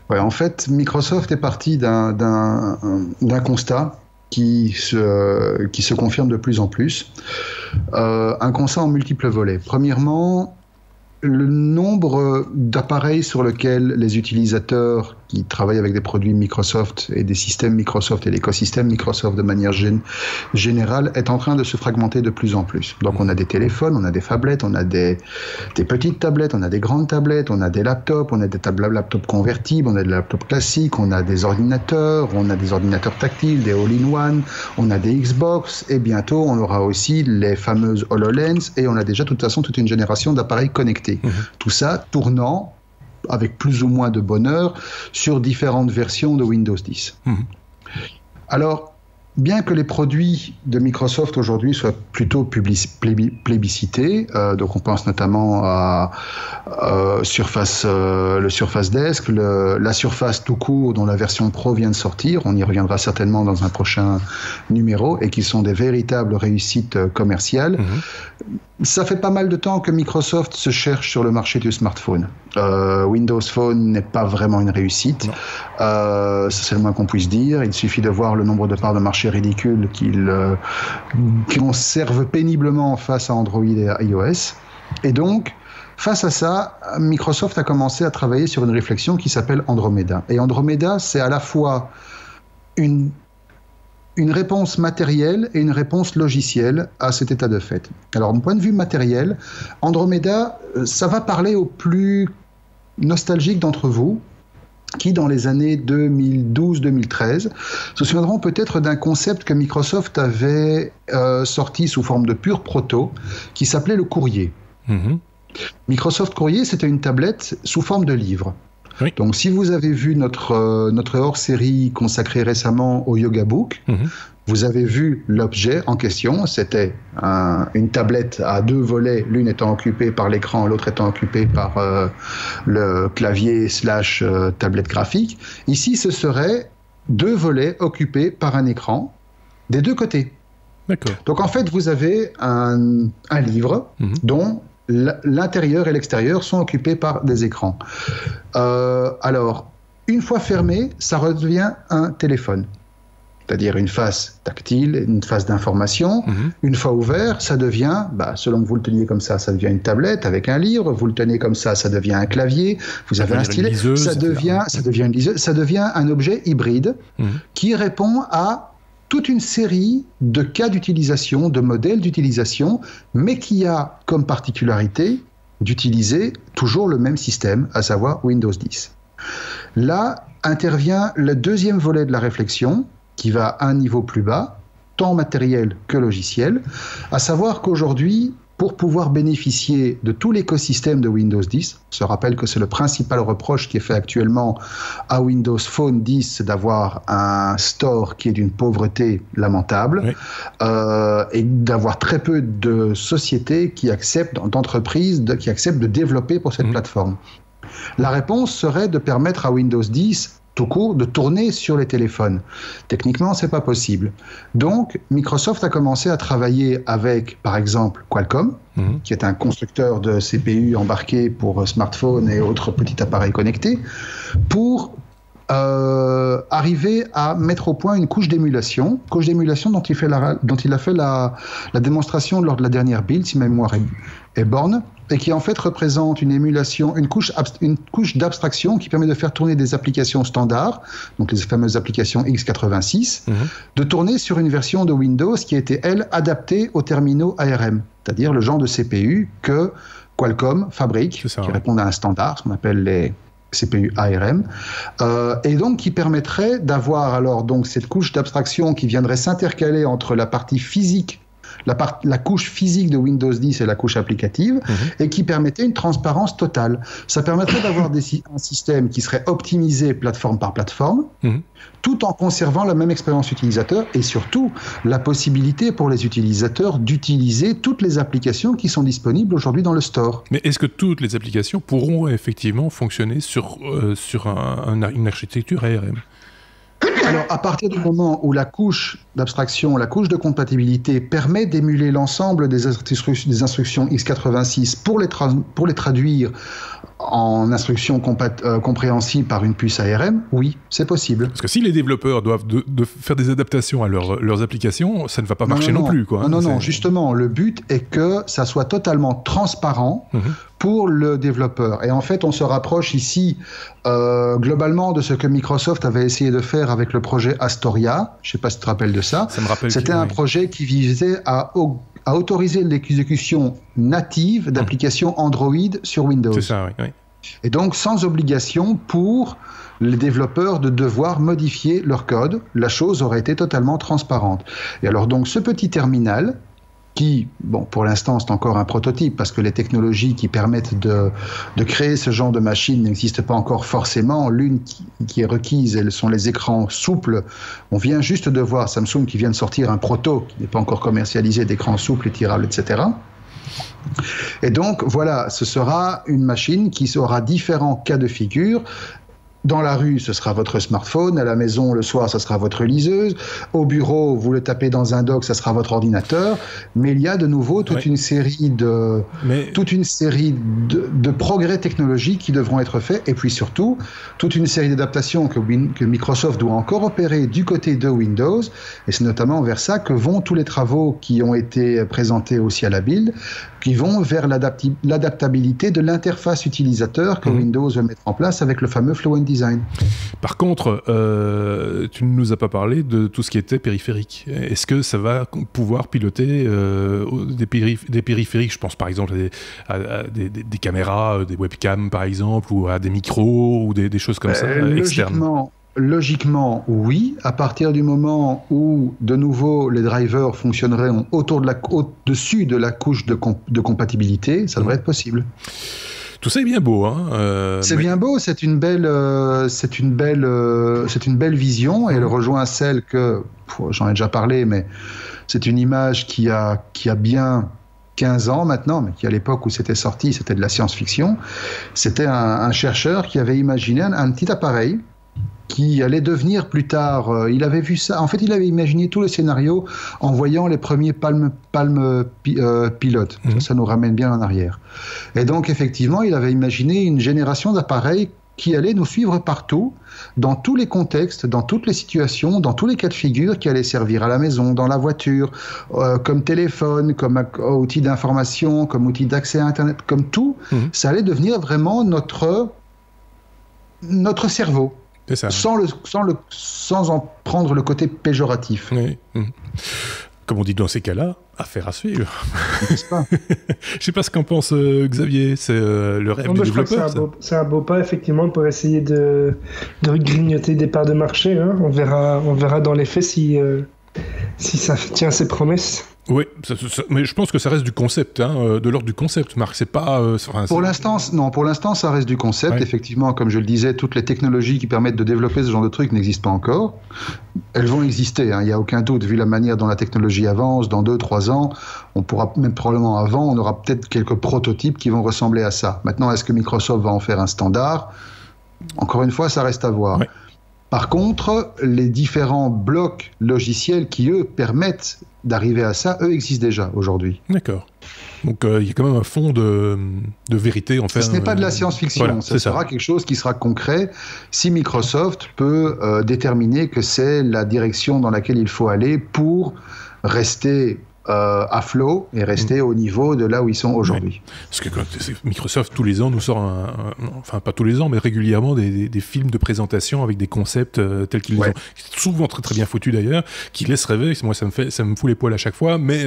Ouais, en fait, Microsoft est parti d'un constat qui se confirme de plus en plus. Un constat en multiples volets. Premièrement, le nombre d'appareils sur lesquels les utilisateurs qui travaillent avec des produits Microsoft et des systèmes Microsoft et l'écosystème Microsoft de manière générale est en train de se fragmenter de plus en plus. Donc on a des téléphones, on a des phablettes, on a des petites tablettes, on a des grandes tablettes, on a des laptops, on a des laptops convertibles, on a des laptops classiques, on a des ordinateurs, on a des ordinateurs tactiles, des all-in-one, on a des Xbox et bientôt on aura aussi les fameuses HoloLens et on a déjà de toute façon toute une génération d'appareils connectés. Tout ça tournant avec plus ou moins de bonheur sur différentes versions de Windows 10. Alors, bien que les produits de Microsoft aujourd'hui soient plutôt plébiscités, donc on pense notamment à le Surface Desk, la Surface tout court dont la version Pro vient de sortir, on y reviendra certainement dans un prochain numéro, et qui sont des véritables réussites commerciales. Ça fait pas mal de temps que Microsoft se cherche sur le marché du smartphone. Windows Phone n'est pas vraiment une réussite. Ça, c'est le moins qu'on puisse dire. Il suffit de voir le nombre de parts de marché ridicules qu'ils conservent péniblement face à Android et à iOS. Et donc, face à ça, Microsoft a commencé à travailler sur une réflexion qui s'appelle Andromeda. Et Andromeda, c'est à la fois une réponse matérielle et une réponse logicielle à cet état de fait. Alors, d'un point de vue matériel, Andromeda, ça va parler aux plus nostalgiques d'entre vous, qui, dans les années 2012-2013, se souviendront peut-être d'un concept que Microsoft avait sorti sous forme de pur proto, qui s'appelait le courrier. Microsoft Courrier, c'était une tablette sous forme de livre. Oui. Donc, si vous avez vu notre hors-série consacrée récemment au Yoga Book, vous avez vu l'objet en question. C'était une tablette à 2 volets, l'une étant occupée par l'écran, l'autre étant occupée par le clavier / tablette graphique. Ici, ce serait 2 volets occupés par un écran des 2 côtés. D'accord. Donc, en fait, vous avez un livre dont l'intérieur et l'extérieur sont occupés par des écrans. Alors, une fois fermé, ça redevient un téléphone. C'est-à-dire une face tactile, une face d'information. Une fois ouvert, ça devient, selon que vous le teniez comme ça devient une tablette avec un livre. Vous le tenez comme ça devient un clavier. Vous avez un stylet. Ça devient une liseuse. Ça devient un objet hybride qui répond à toute une série de cas d'utilisation, de modèles d'utilisation, mais qui a comme particularité d'utiliser toujours le même système, à savoir Windows 10. Là intervient le deuxième volet de la réflexion, qui va à un niveau plus bas, tant matériel que logiciel, à savoir qu'aujourd'hui, pour pouvoir bénéficier de tout l'écosystème de Windows 10, on se rappelle que c'est le principal reproche qui est fait actuellement à Windows Phone 10, c'est d'avoir un store qui est d'une pauvreté lamentable, et d'avoir très peu de sociétés qui acceptent, d'entreprises qui acceptent de développer pour cette plateforme. La réponse serait de permettre à Windows 10 tout court, de tourner sur les téléphones. Techniquement, c'est pas possible. Donc, Microsoft a commencé à travailler avec, par exemple, Qualcomm, qui est un constructeur de CPU embarqués pour smartphones et autres petits appareils connectés, pour arriver à mettre au point une couche d'émulation dont il a fait la démonstration lors de la dernière build, si ma mémoire est borne, et qui en fait représente une émulation, une couche d'abstraction qui permet de faire tourner des applications standards, donc les fameuses applications x86, de tourner sur une version de Windows qui a été, elle, adaptée aux terminaux ARM, c'est-à-dire le genre de CPU que Qualcomm fabrique, qui répondent à un standard, ce qu'on appelle les CPU ARM, et donc qui permettrait d'avoir alors donc cette couche d'abstraction qui viendrait s'intercaler entre la partie physique, la couche physique de Windows 10 et la couche applicative, et qui permettait une transparence totale. Ça permettrait d'avoir un système qui serait optimisé plateforme par plateforme, tout en conservant la même expérience utilisateur et surtout la possibilité pour les utilisateurs d'utiliser toutes les applications qui sont disponibles aujourd'hui dans le store. Mais est-ce que toutes les applications pourront effectivement fonctionner sur une architecture ARM ? Alors, à partir du moment où la couche d'abstraction, la couche de compatibilité permet d'émuler l'ensemble des instructions x86 pour les traduire en instruction compréhensible par une puce ARM, oui, c'est possible. Parce que si les développeurs doivent de faire des adaptations à leurs applications, ça ne va pas marcher non plus, quoi. Non, justement, le but est que ça soit totalement transparent pour le développeur. Et en fait, on se rapproche ici globalement de ce que Microsoft avait essayé de faire avec le projet Astoria. Je ne sais pas si tu te rappelles de ça. Ça me rappelle. C'était un projet qui visait à autoriser l'exécution native d'applications Android sur Windows. C'est ça, oui. Et donc, sans obligation pour les développeurs de devoir modifier leur code, la chose aurait été totalement transparente. Et alors donc, ce petit terminal, qui, bon, pour l'instant, c'est encore un prototype, parce que les technologies qui permettent de créer ce genre de machine n'existent pas encore forcément. L'une qui est requise, elles sont les écrans souples. On vient juste de voir Samsung qui vient de sortir un proto, qui n'est pas encore commercialisé, d'écrans souples et tirables, etc. Et donc, voilà, ce sera une machine qui aura différents cas de figure. Dans la rue, ce sera votre smartphone. À la maison, le soir, ce sera votre liseuse. Au bureau, vous le tapez dans un dock, ce sera votre ordinateur. Mais il y a de nouveau toute une série de progrès technologiques qui devront être faits. Et puis surtout, toute une série d'adaptations que Microsoft doit encore opérer du côté de Windows. Et c'est notamment vers ça que vont tous les travaux qui ont été présentés aussi à la Build, qui vont vers l'adaptabilité de l'interface utilisateur que Windows veut mettre en place avec le fameux Fluent Design. Par contre, tu ne nous as pas parlé de tout ce qui était périphérique. Est-ce que ça va pouvoir piloter des périphériques? Je pense par exemple à des caméras, des webcams par exemple, ou à des micros, ou des choses comme ça, externes. Logiquement, oui. À partir du moment où, de nouveau, les drivers fonctionneraient au-dessus de la couche de compatibilité, ça devrait être possible. Tout ça est bien beau, hein. Bien beau. C'est une belle vision, et elle rejoint celle que, j'en ai déjà parlé, mais c'est une image qui a bien 15 ans maintenant, mais qui à l'époque où c'était sorti, c'était de la science-fiction. C'était un chercheur qui avait imaginé un petit appareil qui allait devenir plus tard, il avait vu ça, en fait il avait imaginé tout le scénario en voyant les premiers Palm pilotes. Ça nous ramène bien en arrière. Et donc effectivement, il avait imaginé une génération d'appareils qui allait nous suivre partout, dans tous les contextes, dans toutes les situations, dans tous les cas de figure, qui allaient servir à la maison, dans la voiture, comme téléphone, comme outil d'information, comme outil d'accès à Internet, comme tout. Ça allait devenir vraiment notre cerveau. C'est ça. Sans en prendre le côté péjoratif. Oui. Comme on dit dans ces cas-là, affaire à suivre. N'est-ce pas? Je ne sais pas ce qu'en pense Xavier, c'est le rêve du développeur. C'est un beau pas, effectivement, pour essayer de grignoter des parts de marché. Hein. On verra dans les faits si ça tient ses promesses. Oui, mais je pense que ça reste du concept, de l'ordre du concept, Marc. C'est pas. Pour l'instant, ça reste du concept. Ouais. Effectivement, comme je le disais, toutes les technologies qui permettent de développer ce genre de trucs n'existent pas encore. Elles vont exister, il n'y a aucun doute, vu la manière dont la technologie avance. Dans 2-3 ans, on pourra, même probablement avant, on aura peut-être quelques prototypes qui vont ressembler à ça. Maintenant, est-ce que Microsoft va en faire un standard? Encore une fois, ça reste à voir. Ouais. Par contre, les différents blocs logiciels qui, eux, permettent d'arriver à ça, eux existent déjà aujourd'hui. D'accord. Donc il y a quand même un fond de vérité en fait. Ce n'est pas de la science-fiction, voilà, ce sera quelque chose qui sera concret si Microsoft peut déterminer que c'est la direction dans laquelle il faut aller pour rester à flot et rester au niveau de là où ils sont aujourd'hui. Oui. Parce que Microsoft tous les ans nous sort enfin pas tous les ans mais régulièrement des films de présentation avec des concepts tels qu'ils ont, souvent très très bien foutus d'ailleurs, qui laissent rêver. Moi ça me fout les poils à chaque fois, mais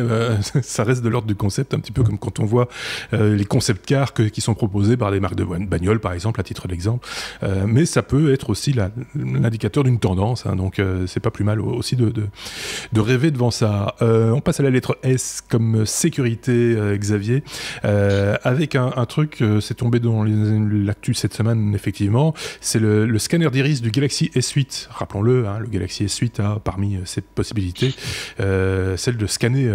ça reste de l'ordre du concept, un petit peu comme quand on voit les concept cars qui sont proposés par des marques de bagnoles par exemple, à titre d'exemple, mais ça peut être aussi l'indicateur d'une tendance, hein, donc c'est pas plus mal aussi de rêver devant ça. On passe à la lettre S comme sécurité, Xavier, avec un truc, c'est tombé dans l'actu cette semaine, effectivement, c'est le scanner d'iris du Galaxy S8. Rappelons-le, hein, le Galaxy S8 a parmi ses possibilités celle de scanner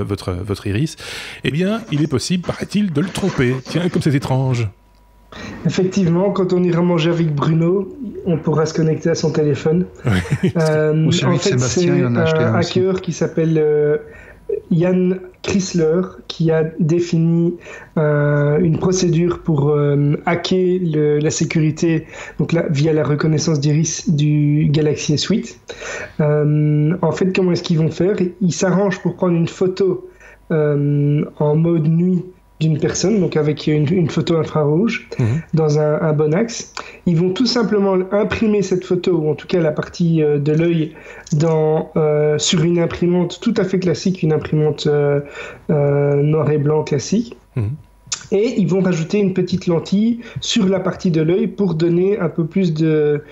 votre iris. Eh bien, il est possible, paraît-il, de le tromper. Tiens, comme c'est étrange. Effectivement, quand on ira manger avec Bruno, on pourra se connecter à son téléphone. Ou celui de Sébastien, il en a acheté un hacker qui s'appelle Jan Chrysler qui a défini une procédure pour hacker la sécurité donc là, via la reconnaissance d'iris du Galaxy S8. En fait, comment est-ce qu'ils vont faire? Ils s'arrangent pour prendre une photo en mode nuit d'une personne, donc avec une photo infrarouge dans un bon axe. Ils vont tout simplement imprimer cette photo, ou en tout cas la partie de l'œil, sur une imprimante tout à fait classique, une imprimante noir et blanc classique. Et ils vont rajouter une petite lentille sur la partie de l'œil pour donner un peu plus de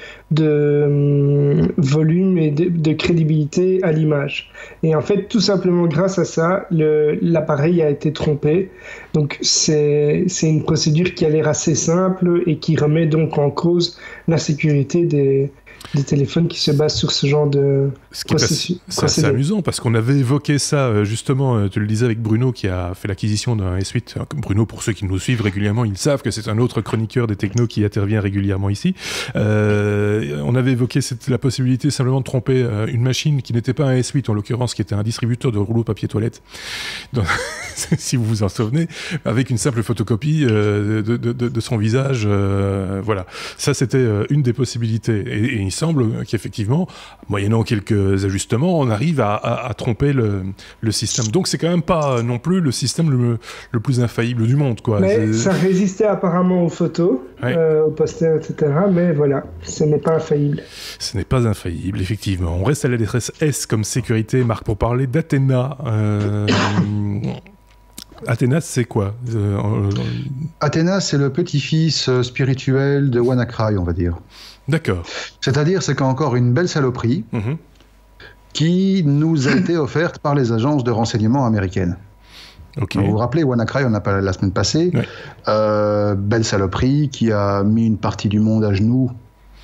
volume et de crédibilité à l'image. Et en fait, tout simplement grâce à ça, l'appareil a été trompé. Donc c'est une procédure qui a l'air assez simple et qui remet donc en cause la sécurité des téléphones qui se basent sur ce genre de processus. C'est assez amusant parce qu'on avait évoqué ça justement, tu le disais avec Bruno qui a fait l'acquisition d'un S8. Bruno, pour ceux qui nous suivent régulièrement, ils savent que c'est un autre chroniqueur des technos qui intervient régulièrement ici. On avait évoqué la possibilité simplement de tromper une machine qui n'était pas un S8 en l'occurrence, qui était un distributeur de rouleaux papier toilette. Donc, si vous vous en souvenez, avec une simple photocopie de son visage. Voilà, ça c'était une des possibilités. Et il semble qu'effectivement, moyennant quelques ajustements, on arrive à tromper le système. Donc c'est quand même pas non plus le système le plus infaillible du monde, quoi. Mais ça résistait apparemment aux photos, aux posters, etc. Mais voilà, ce n'est pas infaillible. Ce n'est pas infaillible, effectivement. On reste à la détresse S comme sécurité, Marc, pour parler d'Athena. Athena, c'est quoi? Athena, c'est le petit-fils spirituel de WannaCry, on va dire. D'accord. C'est-à-dire, c'est encore une belle saloperie qui nous a été offerte par les agences de renseignement américaines. Okay. Vous vous rappelez, WannaCry, on a parlé la semaine passée. Belle saloperie qui a mis une partie du monde à genoux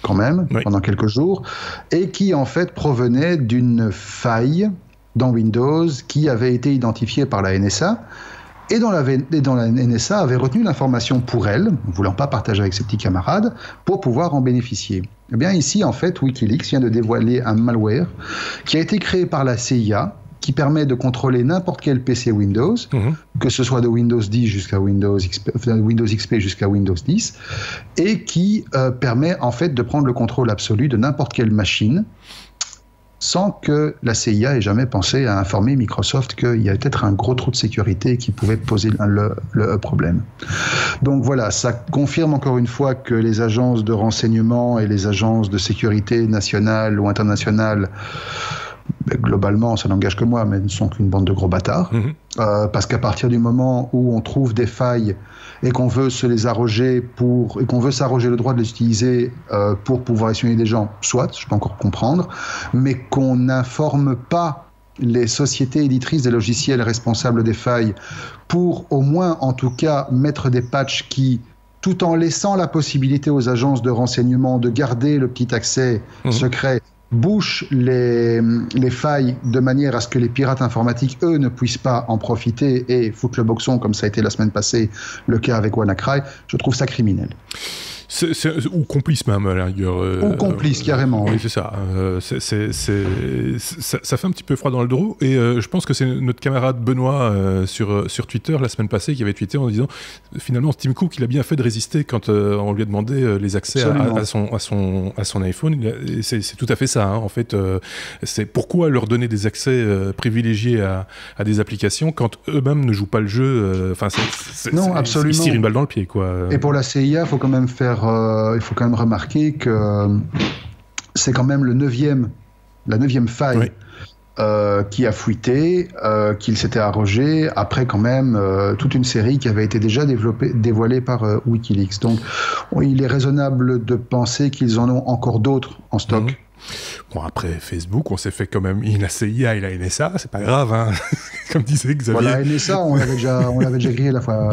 quand même, pendant quelques jours, et qui en fait provenait d'une faille dans Windows qui avait été identifiée par la NSA. Et dont la NSA avait retenu l'information pour elle, ne voulant pas partager avec ses petits camarades, pour pouvoir en bénéficier. Eh bien ici, en fait, Wikileaks vient de dévoiler un malware qui a été créé par la CIA, qui permet de contrôler n'importe quel PC Windows, que ce soit de Windows 10 jusqu'à Windows XP jusqu'à Windows 10, et qui permet en fait de prendre le contrôle absolu de n'importe quelle machine, sans que la CIA ait jamais pensé à informer Microsoft qu'il y avait peut-être un gros trou de sécurité qui pouvait poser le problème. Donc voilà, ça confirme encore une fois que les agences de renseignement et les agences de sécurité nationales ou internationales, globalement, ça n'engage que moi, mais ne sont qu'une bande de gros bâtards. Parce qu'à partir du moment où on trouve des failles et qu'on veut se les arroger et qu'on veut s'arroger le droit de les utiliser pour pouvoir espionner des gens, soit, je peux encore comprendre, mais qu'on n'informe pas les sociétés éditrices des logiciels responsables des failles pour au moins, en tout cas, mettre des patchs qui, tout en laissant la possibilité aux agences de renseignement de garder le petit accès secret, bouche les failles de manière à ce que les pirates informatiques, eux, ne puissent pas en profiter et foutre le boxon, comme ça a été la semaine passée le cas avec WannaCry, je trouve ça criminel. Ou complice même, à la rigueur. Ou complice, carrément. Oui, c'est ça. Ça fait un petit peu froid dans le dos. Et je pense que c'est notre camarade Benoît sur Twitter la semaine passée qui avait tweeté en disant finalement Tim Cook il a bien fait de résister quand on lui a demandé les accès à son iPhone. C'est tout à fait ça. Hein. En fait, c'est pourquoi leur donner des accès privilégiés à des applications quand eux-mêmes ne jouent pas le jeu. Non, absolument. Ils se tirent une balle dans le pied, quoi. Et pour la CIA, il faut quand même remarquer que c'est quand même la 9e faille qui a fuité, qu'il s'était arrogé après quand même toute une série qui avait été déjà dévoilée par Wikileaks. Donc il est raisonnable de penser qu'ils en ont encore d'autres en stock. Bon, après Facebook, on s'est fait quand même la CIA et la NSA, c'est pas grave, hein. Comme disait Xavier. Voilà, la NSA, on l'avait déjà grillé la fois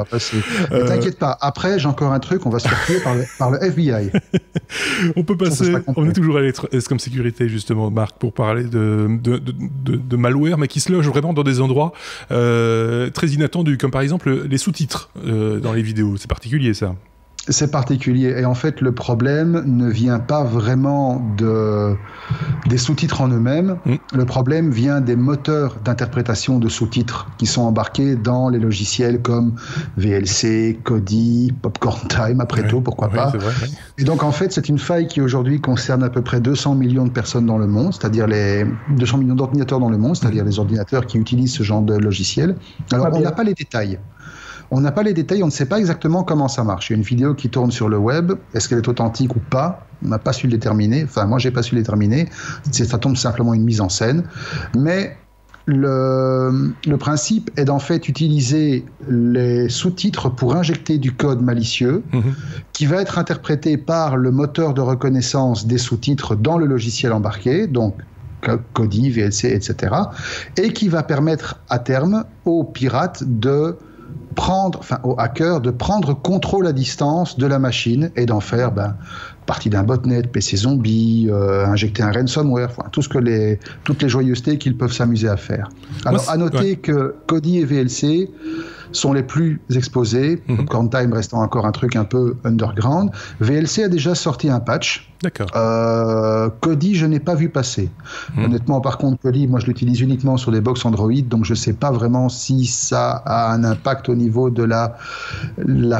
passée. Ne t'inquiète pas, après, j'ai encore un truc, on va se faire tuer par le FBI. On peut passer, on est toujours à l'ES comme sécurité, justement, Marc, pour parler de malware, mais qui se loge vraiment dans des endroits très inattendus, comme par exemple les sous-titres dans les vidéos. C'est particulier, ça. C'est particulier. Et en fait, le problème ne vient pas vraiment des sous-titres en eux-mêmes. Le problème vient des moteurs d'interprétation de sous-titres qui sont embarqués dans les logiciels comme VLC, Kodi, Popcorn Time, après tout, pourquoi pas. C'est vrai, Et donc, en fait, c'est une faille qui aujourd'hui concerne à peu près 200 millions de personnes dans le monde, c'est-à-dire les 200 millions d'ordinateurs dans le monde, c'est-à-dire les ordinateurs qui utilisent ce genre de logiciel. Alors, on n'a pas les détails. On n'a pas les détails, on ne sait pas exactement comment ça marche. Il y a une vidéo qui tourne sur le web. Est-ce qu'elle est authentique ou pas ? On n'a pas su le déterminer. Enfin, moi, j'ai pas su le déterminer. Ça tombe simplement une mise en scène. Mais le principe est d'en fait utiliser les sous-titres pour injecter du code malicieux qui va être interprété par le moteur de reconnaissance des sous-titres dans le logiciel embarqué. Donc, Kodi, VLC, etc. Et qui va permettre à terme aux pirates aux hackers de prendre contrôle à distance de la machine et d'en faire partie d'un botnet, PC zombie, injecter un ransomware, toutes les joyeusetés qu'ils peuvent s'amuser à faire. Alors, à noter que Kodi et VLC sont les plus exposés, Popcorn Time restant encore un truc un peu underground. VLC a déjà sorti un patch. D'accord. Kodi, je n'ai pas vu passer. Honnêtement, par contre, Kodi, moi je l'utilise uniquement sur des box Android, donc je ne sais pas vraiment si ça a un impact au niveau de la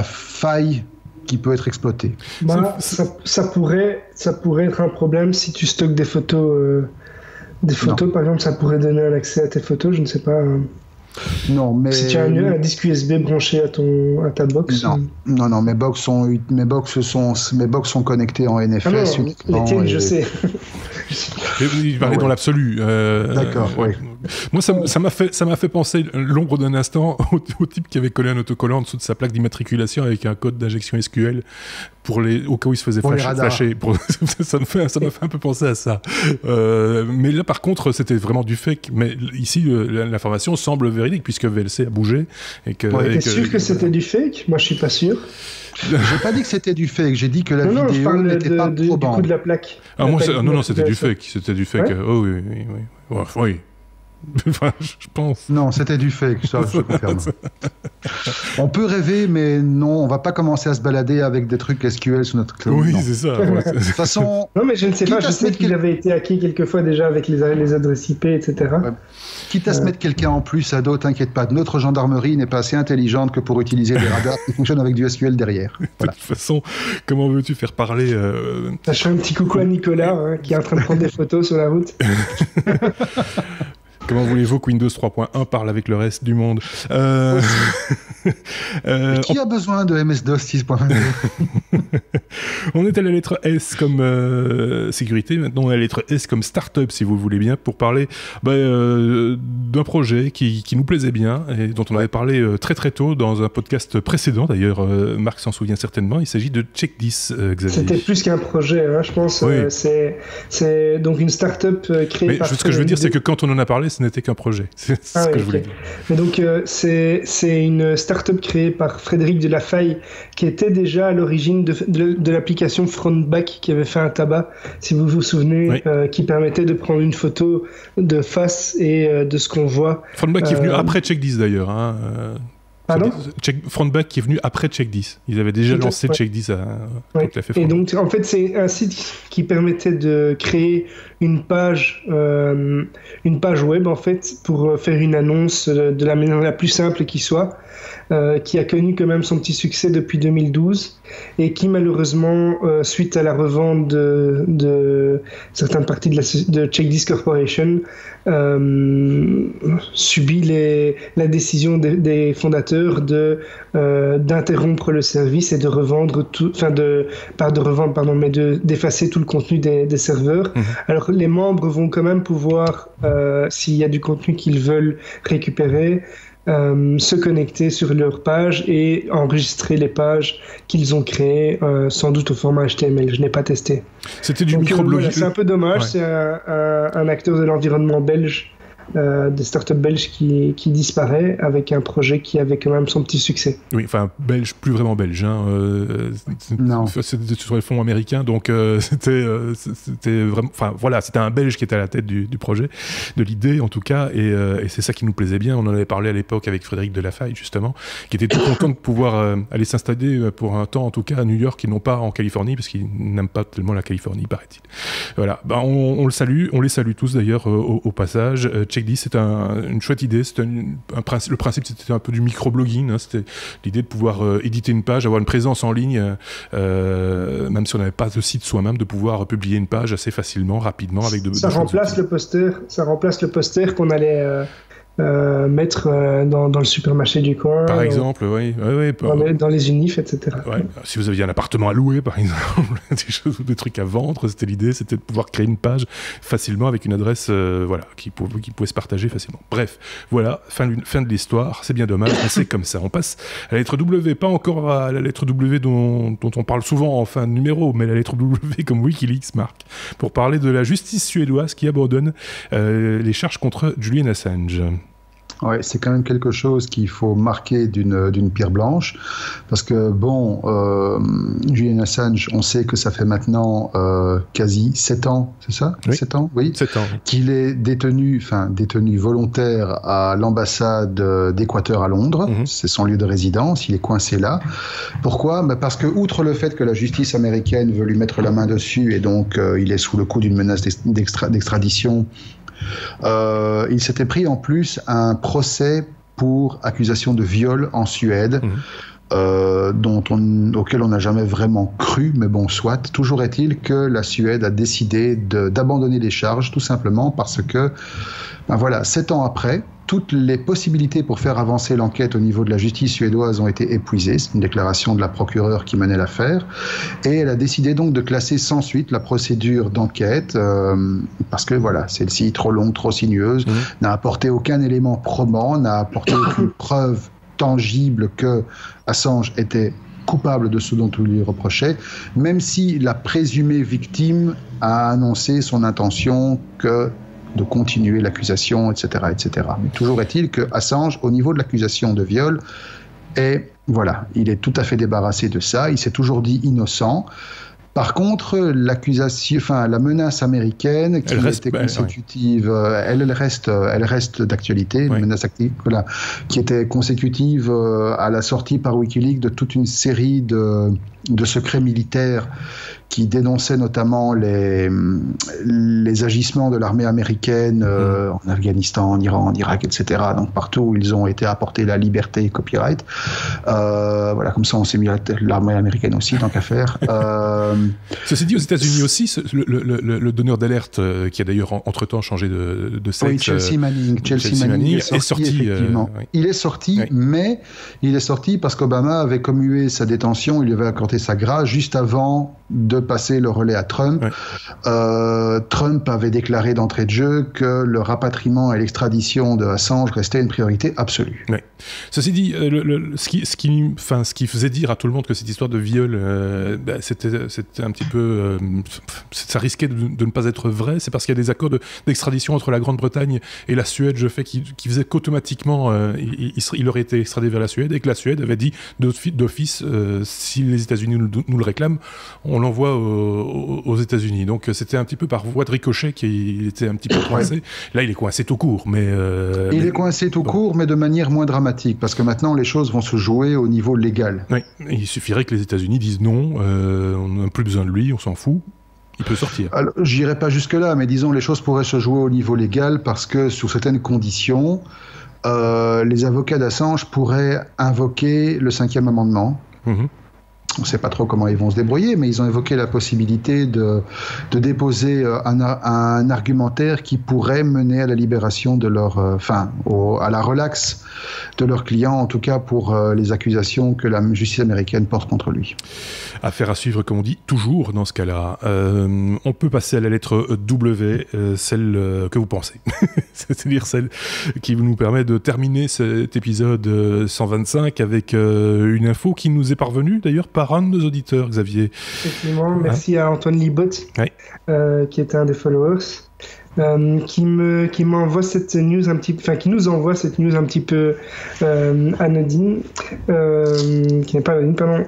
faille qui peut être exploitée. Ça pourrait être un problème si tu stockes des photos. Par exemple, ça pourrait donner un accès à tes photos, je ne sais pas. Non, mais si tu as un disque USB branché à ta box. Non, mes box sont connectées en NFS uniquement. Les tiennes, je sais. Il parlait dans l'absolu. D'accord, oui. Moi, ça m'a fait penser l'ombre d'un instant au type qui avait collé un autocollant en dessous de sa plaque d'immatriculation avec un code d'injection SQL au cas où il se faisait flasher. Ça m'a fait un peu penser à ça. Mais là, par contre, c'était vraiment du fake. Mais ici, l'information semble véridique puisque VLC a bougé. T'es sûr que c'était du fake ? Moi, je suis pas sûr. J'ai pas dit que c'était du fake, j'ai dit que la vidéo n'était pas probante. Du coup de la plaque. Non, c'était du fake. C'était du fake. Ouais. Oh oui. Oui. Enfin, je pense. Non, c'était du fake, ça, je confirme. On peut rêver, mais non, on va pas commencer à se balader avec des trucs SQL sur notre cloud. Oui, c'est ça. De toute façon... Non, mais je ne sais pas, je sais qu'il avait été hacké quelquefois déjà avec les adresses IP, etc. Ouais. Quitte à se mettre quelqu'un en plus à dos, t'inquiète pas, notre gendarmerie n'est pas assez intelligente que pour utiliser des radars qui fonctionnent avec du SQL derrière. Voilà. De toute façon, comment veux-tu faire parler Je fais un petit coucou à Nicolas, qui est en train de prendre des photos sur la route. Comment voulez-vous que Windows 3.1 parle avec le reste du monde Qui a besoin de MS-DOS 6.1 On est à la lettre S comme sécurité, maintenant on est à la lettre S comme start-up, si vous voulez bien, pour parler d'un projet qui nous plaisait bien et dont on avait parlé très très tôt dans un podcast précédent, d'ailleurs Marc s'en souvient certainement. Il s'agit de Check10, Xavier. C'était plus qu'un projet, je pense. Oui. C'est donc une start-up créée par... Ce que je veux dire, c'est que quand on en a parlé, ce n'était qu'un projet. C'est ce que je voulais dire. Mais donc, c'est une start-up créée par Frédéric Delafaille, qui était déjà à l'origine de l'application Frontback, qui avait fait un tabac, si vous vous souvenez, qui permettait de prendre une photo de face et de ce qu'on voit. Frontback qui est venu après Check10 d'ailleurs. Pardon ? Frontback qui est venu après Check10. Ils avaient déjà lancé Check10 Et donc, en fait, c'est un site qui permettait de créer une page web, en fait, pour faire une annonce de la manière la plus simple qui soit, qui a connu quand même son petit succès depuis 2012 et qui, malheureusement, suite à la revente de certaines parties de Check10 Corporation, subit la décision des fondateurs d'interrompre le service et de revendre tout, mais d'effacer tout le contenu des serveurs. Alors les membres vont quand même pouvoir, s'il y a du contenu qu'ils veulent récupérer, se connecter sur leur page et enregistrer les pages qu'ils ont créées, sans doute au format HTML. Je n'ai pas testé. C'était du microblogging. C'est un peu dommage. Ouais. C'est un acteur de l'environnement belge des startups belges qui disparaît avec un projet qui avait quand même son petit succès. Oui, enfin belge, plus vraiment belge. Non. C'était sur les fonds américains, donc c'était vraiment. Enfin voilà, c'était un Belge qui était à la tête du projet, de l'idée en tout cas, et c'est ça qui nous plaisait bien. On en avait parlé à l'époque avec Frédéric Delafaye justement, qui était tout content de pouvoir aller s'installer pour un temps en tout cas à New York et non pas en Californie, parce qu'il n'aime pas tellement la Californie, paraît-il. Voilà, on le salue, on les salue tous d'ailleurs au passage. Checkd, c'est une chouette idée. C'était le principe, c'était un peu du microblogging. C'était l'idée de pouvoir éditer une page, avoir une présence en ligne, même si on n'avait pas de site soi-même, de pouvoir publier une page assez facilement, rapidement, avec ça remplace le poster qu'on allait mettre dans le supermarché du coin. Par exemple, oui. Dans les unifs, etc. Ouais. Si vous aviez un appartement à louer, par exemple, des trucs à vendre, c'était l'idée, c'était de pouvoir créer une page facilement avec une adresse qui pouvait se partager facilement. Bref, voilà, fin de l'histoire, c'est bien dommage, mais c'est comme ça. On passe à la lettre W, pas encore à la lettre W dont on parle souvent en fin de numéro, mais la lettre W comme Wikileaks, Marc, pour parler de la justice suédoise qui abandonne les charges contre Julian Assange. Ouais, c'est quand même quelque chose qu'il faut marquer d'une pierre blanche, parce que Julian Assange, on sait que ça fait maintenant quasi 7 ans, c'est ça ? Oui. 7 ans, oui. 7 ans. Qu'il est détenu volontaire à l'ambassade d'Équateur à Londres. C'est son lieu de résidence, il est coincé là. Pourquoi ? Parce que, outre le fait que la justice américaine veut lui mettre la main dessus, et donc il est sous le coup d'une menace d'extradition, il s'était pris en plus un procès pour accusation de viol en Suède, auquel on n'a jamais vraiment cru, mais bon, soit. Toujours est-il que la Suède a décidé d'abandonner les charges, tout simplement parce que, 7 ans après, toutes les possibilités pour faire avancer l'enquête au niveau de la justice suédoise ont été épuisées. C'est une déclaration de la procureure qui menait l'affaire. Et elle a décidé donc de classer sans suite la procédure d'enquête, parce que celle-ci, trop longue, trop sinueuse, n'a apporté aucun élément probant, n'a apporté aucune preuve tangible que Assange était coupable de ce dont on lui reprochait, même si la présumée victime a annoncé son intention de continuer l'accusation, etc., etc. Mais toujours est-il que Assange, au niveau de l'accusation de viol, il est tout à fait débarrassé de ça. Il s'est toujours dit innocent. Par contre, la menace américaine qui était consécutive, elle reste d'actualité, une menace active, qui était consécutive à la sortie par Wikileaks de toute une série de secrets militaires qui dénonçaient notamment les agissements de l'armée américaine en Afghanistan, en Iran, en Irak, etc. Donc partout où ils ont été apportés la liberté et copyright. Comme ça on s'est mis à l'armée américaine aussi, tant qu'à faire. Ceci dit, aux États-Unis aussi, le donneur d'alerte, qui a d'ailleurs entre-temps changé de sexe, oui, Chelsea Manning est sorti, effectivement. Il est sorti, mais il est sorti parce qu'Obama avait commué sa détention, il lui avait accordé sa grâce juste avant de passer le relais à Trump. Trump avait déclaré d'entrée de jeu que le rapatriement et l'extradition de Assange restait une priorité absolue. Oui. Ceci dit, ce qui faisait dire à tout le monde que cette histoire de viol, c'était un petit peu... ça risquait de ne pas être vrai, c'est parce qu'il y a des accords d'extradition entre la Grande-Bretagne et la Suède, qui faisait qu'automatiquement il aurait été extradé vers la Suède, et que la Suède avait dit d'office, si les États-Unis nous le réclament, on l'envoie aux États-Unis. Donc c'était un petit peu par voie de ricochet qu'il était un petit peu coincé. Là, il est coincé tout court, mais... il est coincé tout court, mais de manière moins dramatique, parce que maintenant, les choses vont se jouer au niveau légal. Oui, il suffirait que les États-Unis disent non, on n'a plus besoin de lui, on s'en fout. Il peut sortir. Alors, j'irai pas jusque-là, mais disons, les choses pourraient se jouer au niveau légal, parce que sous certaines conditions, les avocats d'Assange pourraient invoquer le 5e amendement. On ne sait pas trop comment ils vont se débrouiller, mais ils ont évoqué la possibilité de déposer un argumentaire qui pourrait mener à la libération de leur, à la relaxe de leurs clients, en tout cas pour les accusations que la justice américaine porte contre lui. Affaire à suivre, comme on dit, toujours dans ce cas-là. On peut passer à la lettre W, celle que vous pensez. C'est-à-dire celle qui nous permet de terminer cet épisode 125 avec une info qui nous est parvenue d'ailleurs par par un de nos auditeurs, Xavier. Effectivement, merci à Antoine Libot, qui est un des followers. Qui m'envoie cette news qui nous envoie cette news un petit peu anodine, qui n'est pas anodine, pardon.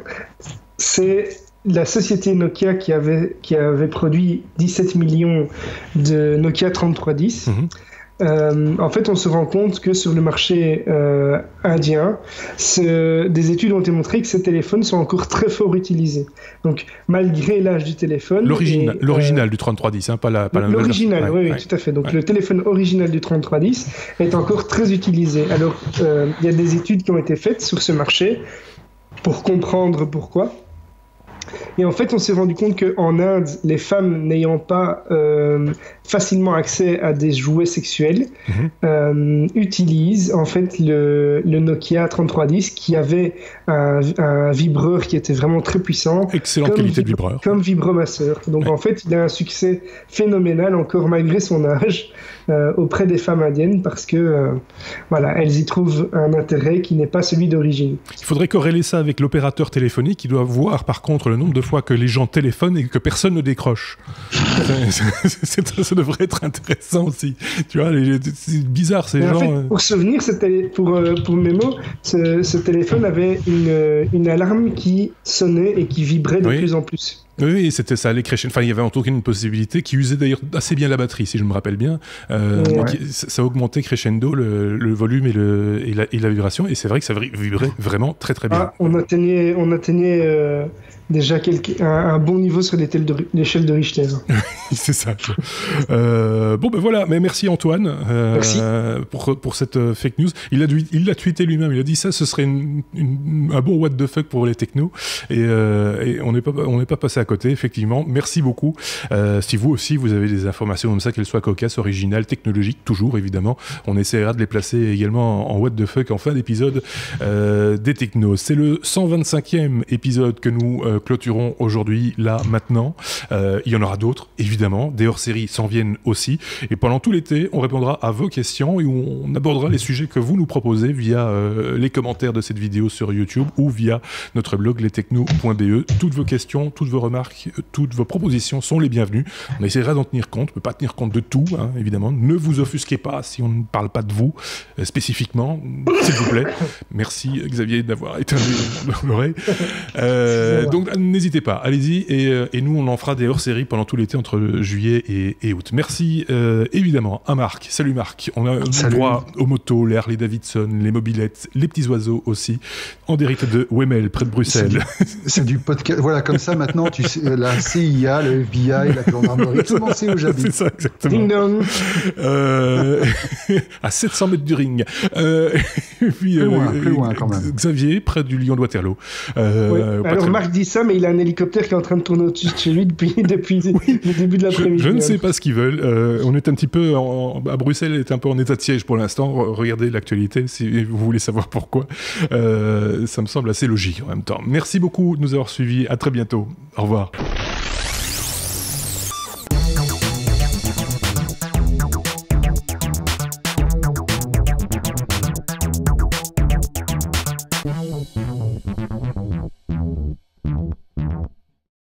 C'est la société Nokia qui avait produit 17 millions de Nokia 3310. En fait, on se rend compte que sur le marché indien, des études ont démontré que ces téléphones sont encore très fort utilisés. Donc, malgré l'âge du téléphone... L'original du 3310, pas la l'original, oui, tout à fait. Donc, le téléphone original du 3310 est encore très utilisé. Alors, il y a des études qui ont été faites sur ce marché pour comprendre pourquoi. Et en fait, on s'est rendu compte qu'en Inde, les femmes n'ayant pas facilement accès à des jouets sexuels utilisent en fait le Nokia 3310 qui avait un vibreur qui était vraiment très puissant. Excellente qualité de vibreur. Comme vibromasseur. Donc en fait, il a un succès phénoménal encore malgré son âge auprès des femmes indiennes parce que elles y trouvent un intérêt qui n'est pas celui d'origine. Il faudrait corréler ça avec l'opérateur téléphonique qui doit voir par contre le nombre de fois que les gens téléphonent et que personne ne décroche. Ça devrait être intéressant aussi. Tu vois, c'est bizarre ces gens. En fait, pour souvenir, pour Memo, ce téléphone avait une alarme qui sonnait et qui vibrait de plus en plus. Oui, ça allait crescendo. Enfin, il y avait en tout cas une possibilité qui usait d'ailleurs assez bien la batterie, si je me rappelle bien. Ça augmentait crescendo le volume et la vibration, et c'est vrai que ça vibrait vraiment très très bien. On atteignait déjà un bon niveau sur l'échelle de Richter. C'est ça. Voilà, mais merci Antoine pour cette fake news. Il l'a tweeté lui-même, il a dit ça, ce serait un bon what the fuck pour les technos, et on n'est pas passé à côté, effectivement. Merci beaucoup. Si vous aussi vous avez des informations comme ça, qu'elles soient cocasses, originales, technologiques, toujours évidemment, on essaiera de les placer également en what the fuck en fin d'épisode des technos. C'est le 125e épisode que nous clôturons aujourd'hui, là, maintenant. Il y en aura d'autres, évidemment. Des hors-séries s'en viennent aussi. Et pendant tout l'été, on répondra à vos questions et on abordera les sujets que vous nous proposez via les commentaires de cette vidéo sur YouTube ou via notre blog lestechno.be. Toutes vos questions, toutes vos remarques, toutes vos propositions sont les bienvenues. On essaiera d'en tenir compte. On ne peut pas tenir compte de tout, évidemment. Ne vous offusquez pas si on ne parle pas de vous spécifiquement, s'il vous plaît. Merci Xavier d'avoir éteint l'oreille. Donc n'hésitez pas, allez-y, et nous on en fera des hors-séries pendant tout l'été entre juillet et août. Merci évidemment à Marc. Salut Marc. On a droit aux motos, les Harley Davidson, les mobylettes, les petits oiseaux aussi, en direct de Wemel, près de Bruxelles. C'est du podcast. Voilà, comme ça maintenant, tu sais, la CIA, le FBI, la gendarmerie, tout le monde sait où j'habite. C'est ça, exactement. Ding dong. À 700 mètres du ring. Et puis, plus loin quand même. Xavier, près du Lyon-Waterloo. Alors Marc dit ça, mais il a un hélicoptère qui est en train de tourner au-dessus de chez lui depuis le début de l'après-midi. Je ne sais pas ce qu'ils veulent. On est un petit peu à Bruxelles est un peu en état de siège pour l'instant. Regardez l'actualité si vous voulez savoir pourquoi. Ça me semble assez logique en même temps. Merci beaucoup de nous avoir suivis. À très bientôt. Au revoir.